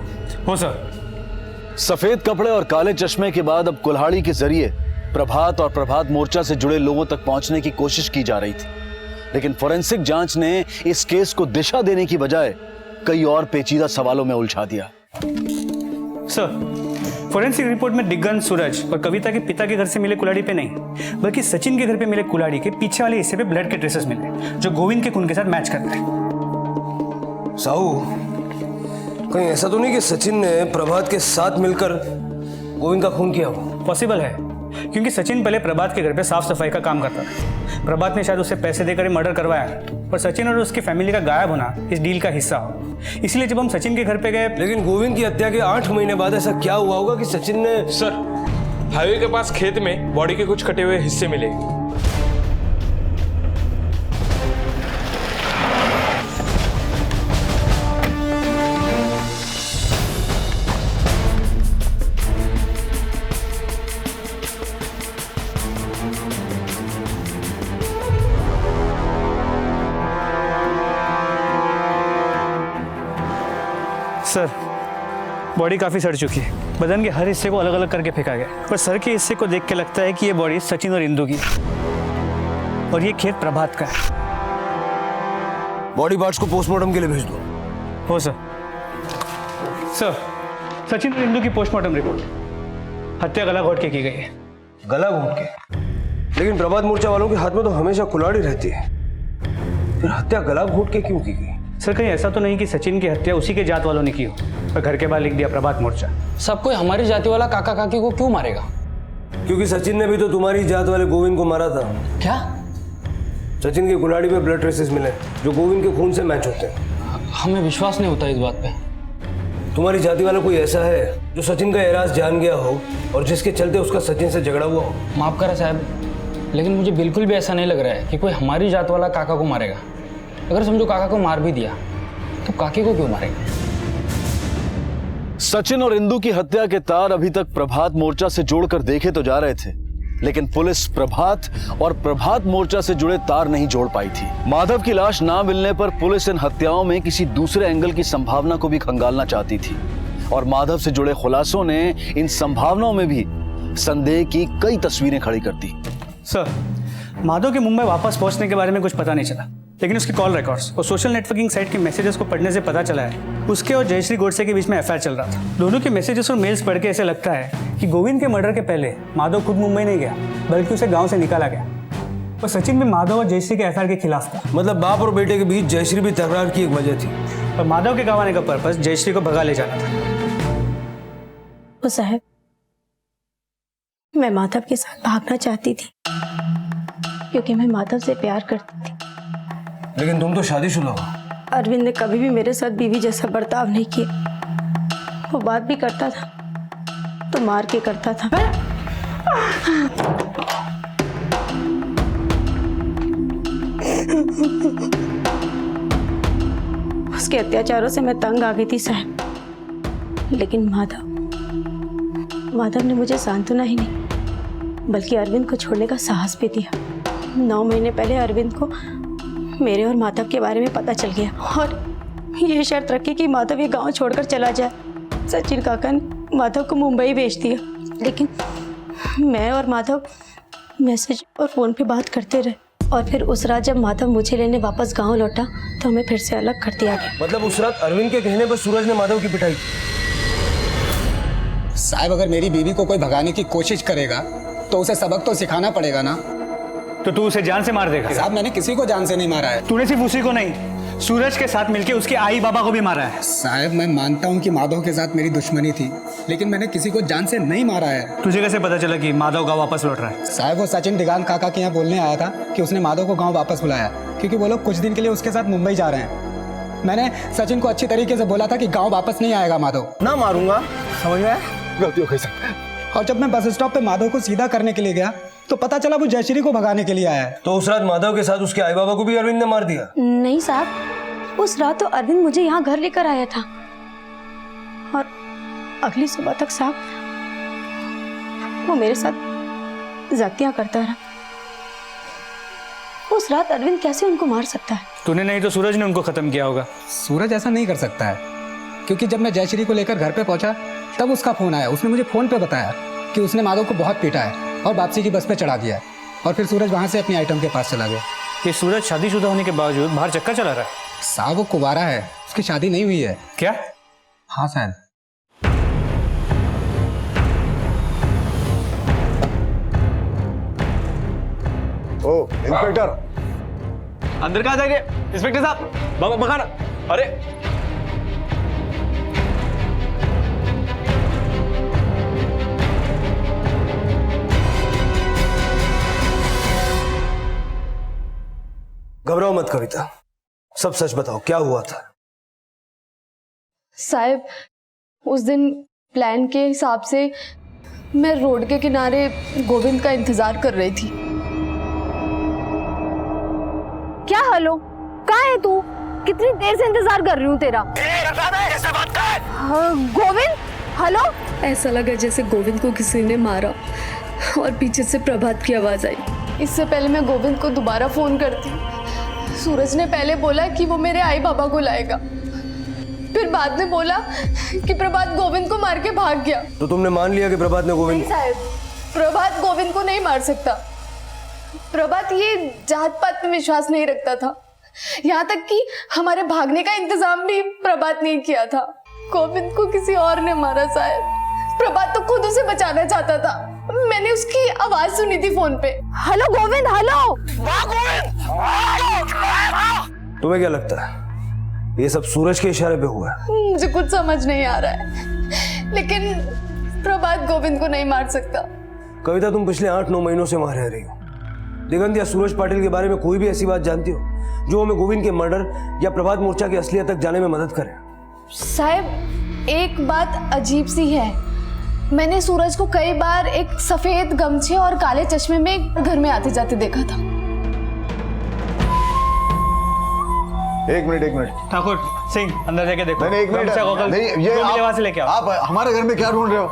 हो सर। सफेद कपड़े और काले चश्मे के बाद अब कुल्हाड़ी के जरिए प्रभात और प्रभात मोर्चा से जुड़े लोगों तक पहुंचने की कोशिश की जा रही थी, लेकिन फोरेंसिक जांच ने इस केस को दिशा देने की बजाय कई और पेचीदा सवालों में उलझा दिया। सर, फोरेंसिक रिपोर्ट में दिगंत, सूरज और कविता के पिता के घर से मिले कुल्हाड़ी पे नहीं, बल्कि सचिन के घर पे मिले कुल्हाड़ी के पीछे वाले हिस्से पे ब्लड के ट्रेसेस मिले, जो गोविंद के खून के साथ मैच करते हैं। साहू, कहीं ऐसा तो नहीं कि सचिन ने प्रभात के साथ मिलकर गोविंद का खून किया हो? पॉसिबल है, क्योंकि सचिन पहले प्रभात के घर पे साफ सफाई का काम करता था। प्रभात ने शायद उससे पैसे देकर मर्डर करवाया, पर सचिन और उसकी फैमिली का गायब होना इस डील का हिस्सा हो। इसलिए जब हम सचिन के घर पे गए। लेकिन गोविंद की हत्या के 8 महीने बाद ऐसा क्या हुआ होगा कि सचिन ने। सर, हाईवे के पास खेत में बॉडी के कुछ कटे हुए हिस्से मिले। सर, बॉडी काफ़ी सड़ चुकी है, बदन के हर हिस्से को अलग अलग करके फेंका गया, पर सर के हिस्से को देख के लगता है कि ये बॉडी सचिन और इंदु की है, और ये खेत प्रभात का है। बॉडी पार्ट्स को पोस्टमार्टम के लिए भेज दो। हो सर। सर, सचिन और इंदु की पोस्टमार्टम रिपोर्ट, हत्या गला घोट के की गई है। गला घोट के? लेकिन प्रभात मोर्चा वालों के हाथ में तो हमेशा कुल्हाड़ी रहती है, फिर हत्या गला घोट के क्यों की गई? सर, कहीं ऐसा तो नहीं कि सचिन की हत्या उसी के जात वालों ने की हो और घर के बाहर लिख दिया प्रभात मोर्चा? सब कोई हमारी जाति वाला काका काकी को क्यों मारेगा? क्योंकि सचिन ने भी तो तुम्हारी जात वाले गोविंद को मारा था। क्या? सचिन की कुल्हाड़ी पे ब्लड ट्रेसेस मिले जो गोविंद के खून से मैच होते हैं। हमें विश्वास नहीं होता इस बात पे। तुम्हारी जाति वाला कोई ऐसा है जो सचिन का एराज जान गया हो और जिसके चलते उसका सचिन से झगड़ा हुआ हो? माफ करा साहब, लेकिन मुझे बिल्कुल भी ऐसा नहीं लग रहा है कि कोई हमारी जात वाला काका को मारेगा। अगर समझो काका को मार भी दिया तो काके को क्यों मारेगा? सचिन और इंदु की हत्या के तार अभी तक प्रभात मोर्चा से जोड़कर देखे तो जा रहे थे, लेकिन पुलिस प्रभात और प्रभात मोर्चा से जुड़े तार नहीं जोड़ पाई थी। माधव की लाश ना मिलने पर पुलिस इन हत्याओं में किसी दूसरे एंगल की संभावना को भी खंगालना चाहती थी और माधव से जुड़े खुलासों ने इन संभावनाओं में भी संदेह की कई तस्वीरें खड़ी कर दी। सर, माधव के मुंबई वापस पहुंचने के बारे में कुछ पता नहीं चला, लेकिन उसकी कॉल रिकॉर्ड्स और सोशल नेटवर्किंग साइट के मैसेजेस को पढ़ने से पता चला है उसके और जयश्री गोडसे के बीच में अफेयर चल रहा था। दोनों के मैसेजेस और मेल्स पढ़ के ऐसे लगता है कि गोविंद के मर्डर के पहले माधव खुद मुंबई नहीं गया, बल्कि उसे गांव से निकाला गया। और सचिन भी माधव और जयश्री के अफेयर के खिलाफ था। मतलब बाप और बेटे के बीच जयश्री भी तकरार की एक वजह थी और माधव के गांव आने का पर्पस जयश्री को भगा ले जाना था। तो साहब, मैं माधव के साथ भागना चाहती थी क्योंकि मैं माधव से प्यार करती थी। लेकिन तुम तो शादीशुदा हो। अरविंद ने कभी भी मेरे साथ बीवी जैसा बर्ताव नहीं किया। वो बात भी करता था तो मार के करता था। उसके अत्याचारों से मैं तंग आ गई थी साहब, लेकिन माधव ने मुझे सांत्वना ही नहीं बल्कि अरविंद को छोड़ने का साहस भी दिया। 9 महीने पहले अरविंद को मेरे और माधव के बारे में पता चल गया और ये शर्त रखी कि माधव ये गांव छोड़कर चला जाए। सचिन काका ने माधव को मुंबई भेज दिया, लेकिन मैं और माधव मैसेज और फ़ोन पे बात करते रहे और फिर उस रात जब माधव मुझे लेने वापस गांव लौटा तो हमें फिर से अलग कर दिया गया। मतलब उस रात अरविंद के कहने पर सूरज ने माधव की पिटाई की? साहब, अगर मेरी बीवी को कोई भगाने की कोशिश करेगा तो उसे सबक तो सिखाना पड़ेगा ना। तो तू उसे जान से मार देगा? साहब, मैंने किसी को जान से नहीं मारा है। तूने सिर्फ उसी को नहीं, सूरज के साथ मिलके उसके आई बाबा को भी मारा है। साहब, मैं मानता हूँ कि माधव के साथ मेरी दुश्मनी थी, लेकिन मैंने किसी को जान से नहीं मारा है। तुझे कैसे पता चला कि माधव गाँव वापस लौट रहा है? साहब, वो सचिन दिगान काका के यहाँ बोलने आया था कि उसने माधव को गाँव वापस बुलाया क्योंकि वो लोग कुछ दिन के लिए उसके साथ मुंबई जा रहे हैं। मैंने सचिन को अच्छी तरीके से बोला था कि गाँव वापस नहीं आएगा माधव। ना मारूंगा, समझ में? गलती हो गई सर। और जब मैं बस स्टॉप पे माधव को सीधा करने के लिए गया तो पता चला वो जयश्री को भगाने के लिए आया है। तो उस रात माधव के साथ उसके आई बाबा को भी अरविंद ने मार दिया? नहीं साहब, उस रात तो अरविंद मुझे यहाँ घर लेकर आया था और अगली सुबह तक साहब वो मेरे साथ जातियां करता रहा। उस रात अरविंद कैसे उनको मार सकता है? तूने नहीं तो सूरज ने उनको खत्म किया होगा। सूरज ऐसा नहीं कर सकता है क्योंकि जब मैं जयश्री को लेकर घर पे पहुंचा तब उसका फोन आया। उसने मुझे फोन पे बताया कि उसने माधव को बहुत पीटा है और वापसी की बस पे चढ़ा दिया और फिर सूरज वहां से अपनी आइटम के पास चला गया। ये सूरज शादीशुदा होने के बावजूद बाहर चक्कर चला रहा है? साहब, वो कुंवारा है, उसकी शादी नहीं हुई है। क्या? हाँ शायद। ओ इंस्पेक्टर, अंदर कहाँ जाएंगे इंस्पेक्टर साहब? बाबा मकान। अरे घबराओ मत कविता, सब सच बताओ, क्या हुआ था? साहब, उस दिन प्लान के हिसाब से मैं रोड के किनारे गोविंद का इंतजार कर रही थी। क्या हेलो, कहाँ है तू? कितनी देर से इंतजार कर रही हूँ तेरा। गोविंद, हेलो। ऐसा लगा जैसे गोविंद को किसी ने मारा और पीछे से प्रभात की आवाज आई। इससे पहले मैं गोविंद को दोबारा फोन करती, सूरज ने पहले बोला कि वो मेरे आई बाबा को लाएगा, फिर बाद में बोला कि प्रभात गोविंद को मार के भाग गया। तो तुमने मान लिया कि प्रभात ने गोविंद? नहीं साहब, प्रभात गोविंद को नहीं मार सकता। प्रभात ये जात पात में विश्वास नहीं रखता था, यहाँ तक कि हमारे भागने का इंतजाम भी प्रभात ने किया था। गोविंद को किसी और ने मारा साहब। प्रभात तो खुद उसे बचाना चाहता था, मैंने उसकी आवाज सुनी थी फोन पे। Hello Govind, hello. तुम्हें क्या लगता है ये सब सूरज के इशारे पे हुआ है? मुझे कुछ समझ नहीं आ रहा है, लेकिन प्रभात गोविंद को नहीं मार सकता। कविता, तुम पिछले 8-9 महीनों से वहां रह रही हो। दिगंत या सूरज पाटिल के बारे में कोई भी ऐसी बात जानती हो जो हमें गोविंद के मर्डर या प्रभात मोर्चा की असलियत तक जाने में मदद करे? साहब, एक बात अजीब सी है, मैंने सूरज को कई बार एक सफेद गमछे और काले चश्मे में घर में आते जाते देखा था। एक मिनट ठाकुर सिंह, अंदर जाके देखो। नहीं, एक मिनट नहीं, ये वहां से लेके आओ। आप हमारे घर में क्या ढूंढ रहे हो?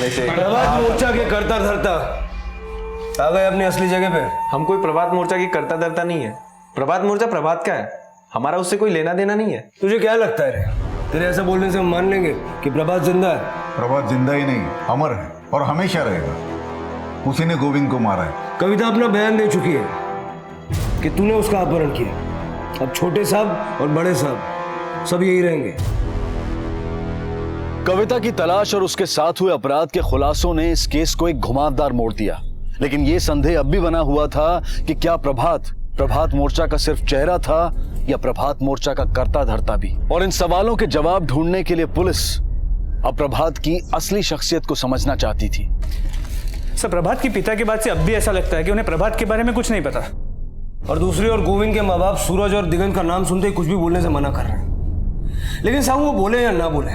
प्रभात मोर्चा के करता धरता आ गए अपनी असली जगह पे। हम कोई प्रभात मोर्चा की करता धरता नहीं है। प्रभात मोर्चा प्रभात का है, हमारा उससे कोई लेना देना नहीं है। तुझे क्या लगता है रे? तेरे ऐसा बोलने से हम मान लेंगे कि प्रभात जिंदा है? प्रभात जिंदा ही नहीं, अमर है और हमेशा रहेगा। उसी ने गोविंद को मारा है। कविता अपना बयान दे चुकी है कि तूने उसका अपहरण किया। अब छोटे साहब और बड़े साहब सब यही रहेंगे। कविता की तलाश और उसके साथ हुए अपराध के खुलासों ने इस केस को एक घुमावदार मोड़ दिया, लेकिन यह संदेह अब भी बना हुआ था कि क्या प्रभात मोर्चा का सिर्फ चेहरा था या प्रभात मोर्चा का करता धरता भी। और इन सवालों के जवाब ढूंढने के लिए पुलिस अब प्रभात की असली शख्सियत को समझना चाहती थी। सर, प्रभात के पिता के बाद से अब भी ऐसा लगता है कि उन्हें प्रभात के बारे में कुछ नहीं पता। और दूसरी ओर गोविंद के माँ बाप सूरज और दिगंत का नाम सुनते ही कुछ भी बोलने से मना कर रहे हैं। लेकिन साहब वो बोले या ना बोले,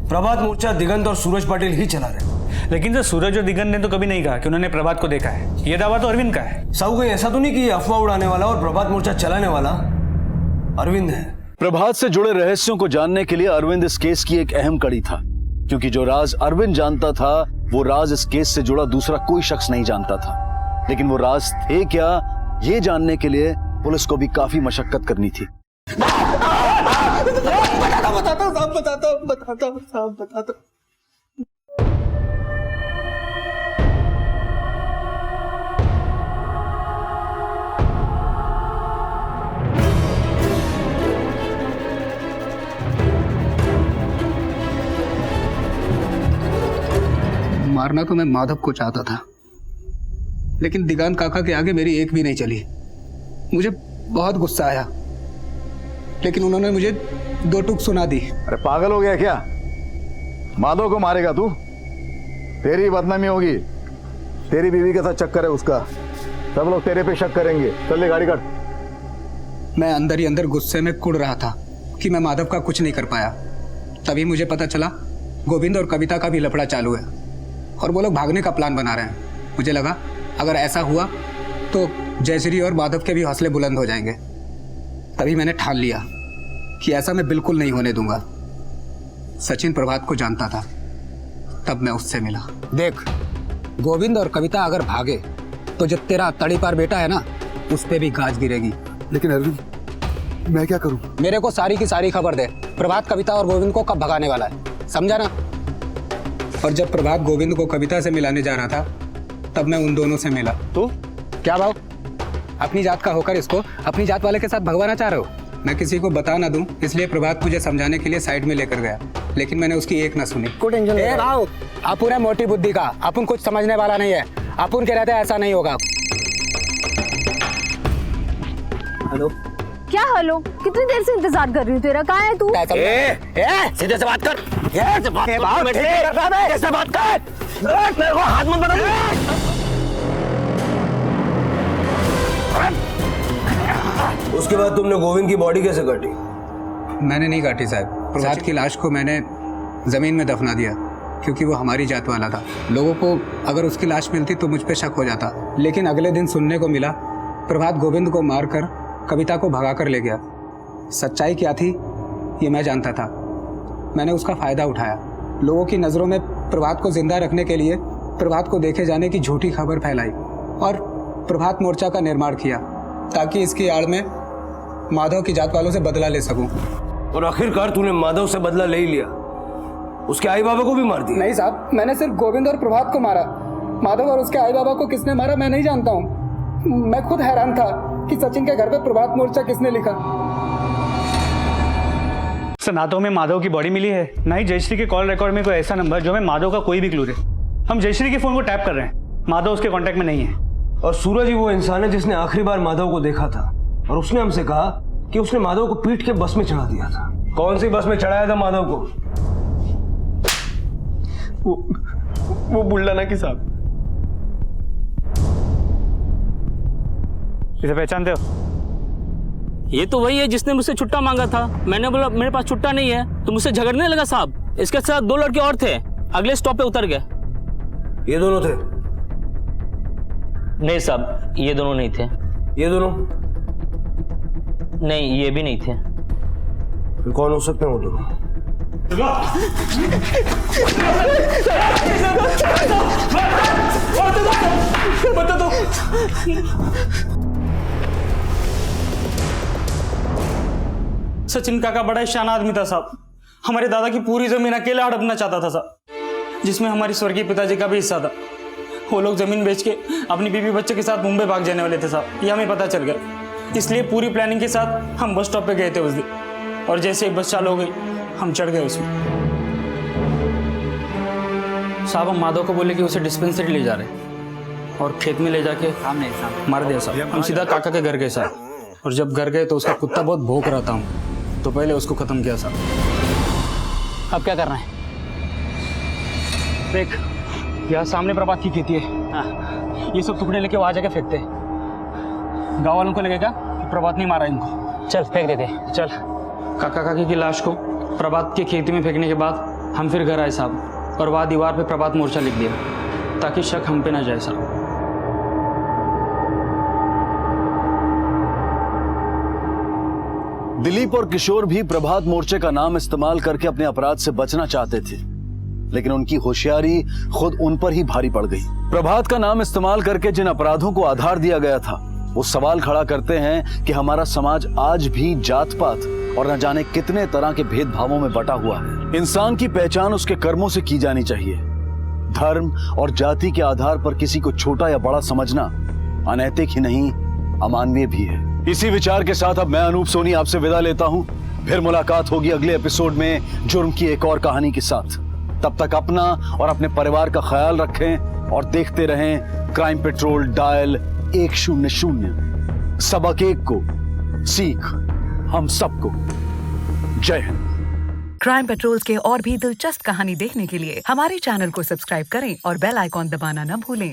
प्रभात मोर्चा दिगंत और सूरज पाटिल ही चला रहे। लेकिन सर, सूरज और दिगंत ने तो कभी नहीं कहा कि उन्होंने प्रभात को देखा है। ये दावा तो अरविंद का है। साहू कहीं ऐसा तो नहीं कि अफवाह उड़ाने वाला और प्रभात मोर्चा चलाने वाला अरविंद है? प्रभात से जुड़े रहस्यों को जानने के लिए अरविंद इस केस की एक अहम कड़ी था, क्योंकि जो राज अरविंद जानता था वो राज इस केस से जुड़ा दूसरा कोई शख्स नहीं जानता था। लेकिन वो राज थे क्या, ये जानने के लिए पुलिस को भी काफी मशक्कत करनी थी। बताता। मारना तो मैं माधव को चाहता था, लेकिन दिगांत काका के आगे मेरी एक भी नहीं चली। मुझे बहुत गुस्सा आया, लेकिन उन्होंने मुझे दो टूक सुना दी। अरे पागल हो गया क्या? माधव को मारेगा तू? तेरी बदनामी होगी। तेरी बीवी के साथ चक्कर है उसका, सब लोग तेरे पे शक करेंगे। चल ले गाड़ी काट। मैं अंदर ही अंदर गुस्से में कुड़ रहा था कि मैं माधव का कुछ नहीं कर पाया। तभी मुझे पता चला गोविंद और कविता का भी लफड़ा चालू है और वो लोग भागने का प्लान बना रहे हैं। मुझे लगा अगर ऐसा हुआ तो जयश्री और माधव के भी हौसले बुलंद हो जाएंगे। तभी मैंने ठान लिया कि ऐसा मैं बिल्कुल नहीं होने दूंगा। सचिन प्रभात को जानता था, तब मैं उससे मिला। देख, गोविंद और कविता अगर भागे तो जो तेरा तड़ीपार बेटा है ना, उस पे भी गाज गिरेगी। लेकिन अरविंद, मैं क्या करूं? मेरे को सारी की सारी खबर दे, प्रभात कविता और गोविंद को कब भगाने वाला है, समझा ना? और जब प्रभात गोविंद को कविता से मिलाने जा रहा था, तब मैं उन दोनों से मिला। तो क्या भाव, अपनी जात का होकर इसको अपनी जात वाले के साथ भगवाना चाह रहे हो? मैं किसी को बता ना दूं, इसलिए प्रभात मुझे समझाने के लिए साइड में लेकर गया, लेकिन मैंने उसकी एक ना सुनी। ए भाव, अपुन है मोटी बुद्धि का, अपुन कुछ समझने वाला नहीं है। अपुन के रहते ऐसा नहीं होगा। हेलो, क्या हेलो? कितनी देर से इंतजार कर रही हूँ तेरा, कहाँ है तू? सीधे से बात कर। कैसे बात कर? मेरे को हाथ मत बढ़ा। उसके बाद तुमने गोविंद की बॉडी कैसे काटी? मैंने नहीं काटी साहब। प्रभात की लाश को मैंने जमीन में दफना दिया, क्योंकि वो हमारी जात वाला था। लोगों को अगर उसकी लाश मिलती तो मुझ पे शक हो जाता, लेकिन अगले दिन सुनने को मिला प्रभात गोविंद को मारकर कविता को भगा कर ले गया। सच्चाई क्या थी ये मैं जानता था। मैंने उसका फायदा उठाया। लोगों की नज़रों में प्रभात को जिंदा रखने के लिए प्रभात को देखे जाने की झूठी खबर फैलाई और प्रभात मोर्चा का निर्माण किया, ताकि इसकी आड़ में माधव की जात वालों से बदला ले सकूं। और आखिरकार तूने माधव से बदला ले ही लिया, उसके आई बाबा को भी मार दिया। नहीं साहब, मैंने सिर्फ गोविंद और प्रभात को मारा। माधव और उसके आई बाबा को किसने मारा मैं नहीं जानता हूँ। मैं खुद हैरान था कि सचिन के घर पे प्रभात मोर्चा किसने लिखा। सर, ना तो हमें माधव की बॉडी मिली है, ना ही जयश्री के कॉल रिकॉर्ड में कोई ऐसा नंबर जो हमें माधव का कोई भी क्लू दे। हम जयश्री के फोन को टैप कर रहे हैं, माधव उसके कांटेक्ट में नहीं है। और सूरज ही वो इंसान है जिसने आखिरी बार माधव को देखा था और उसने हमसे कहा कि उसने माधव को पीट के बस में चढ़ा दिया था। कौन सी बस में चढ़ाया था माधव को? वो बुल्ढाना की साहब। इसे पहचानते हो? ये तो वही है जिसने मुझसे छुट्टा मांगा था। मैंने बोला मेरे पास छुट्टा नहीं है तो मुझसे झगड़ने लगा साहब। इसके साथ 2 लड़के और थे, अगले स्टॉप पे उतर गए। ये दोनों थे? नहीं साहब, ये दोनों नहीं थे। ये दोनों? नहीं, ये भी नहीं थे। फिर कौन हो सकते हैं वो दोनों? बता दो। सचिन काका बड़ा शान आदमी था साहब। हमारे दादा की पूरी जमीन अकेला हड़पना चाहता था साहब, जिसमें हमारी स्वर्गीय पिताजी का भी हिस्सा था। वो लोग जमीन बेच के अपनी बीवी बच्चे के साथ मुंबई भाग जाने वाले थे साहब, ये हमें पता चल गया। इसलिए पूरी प्लानिंग के साथ हम बस स्टॉप पे गए थे उस दिन, और जैसे ही बस चालू हो गई हम चढ़ गए उसमें। साहब हम माधव को बोले कि उसे डिस्पेंसरी ले जा रहे, और खेत में ले जाके मार दिया साहब। हम सीधा काका के घर गए साहब, और जब घर गए तो उसका कुत्ता बहुत भौंक रहा था, तो पहले उसको खत्म किया साहब। अब क्या करना है? देख, यहाँ सामने प्रभात की खेती है। ये सब टुकड़े लेके वहां जाके फेंकते हैं। गाँव वालों को लगेगा कि प्रभात नहीं मारा इनको। चल फेंक देते। चल। काका काकी की लाश को प्रभात की खेती में फेंकने के बाद हम फिर घर आए साहब, और वहाँ दीवार पे प्रभात मोर्चा लिख दिया ताकि शक हम पे ना जाए साहब। दिलीप और किशोर भी प्रभात मोर्चे का नाम इस्तेमाल करके अपने अपराध से बचना चाहते थे, लेकिन उनकी होशियारी खुद उन पर ही भारी पड़ गई। प्रभात का नाम इस्तेमाल करके जिन अपराधों को आधार दिया गया था, वो सवाल खड़ा करते हैं कि हमारा समाज आज भी जात पात और न जाने कितने तरह के भेदभावों में बटा हुआ है। इंसान की पहचान उसके कर्मों से की जानी चाहिए। धर्म और जाति के आधार पर किसी को छोटा या बड़ा समझना अनैतिक ही नहीं, अमानवीय भी है। इसी विचार के साथ अब मैं अनूप सोनी आपसे विदा लेता हूं। फिर मुलाकात होगी अगले एपिसोड में जुर्म की एक और कहानी के साथ। तब तक अपना और अपने परिवार का ख्याल रखें और देखते रहें क्राइम पेट्रोल डायल 100। सबक एक को सीख हम सबको। जय हिंद। क्राइम पेट्रोल के और भी दिलचस्प कहानी देखने के लिए हमारे चैनल को सब्सक्राइब करें और बेल आइकॉन दबाना न भूलें।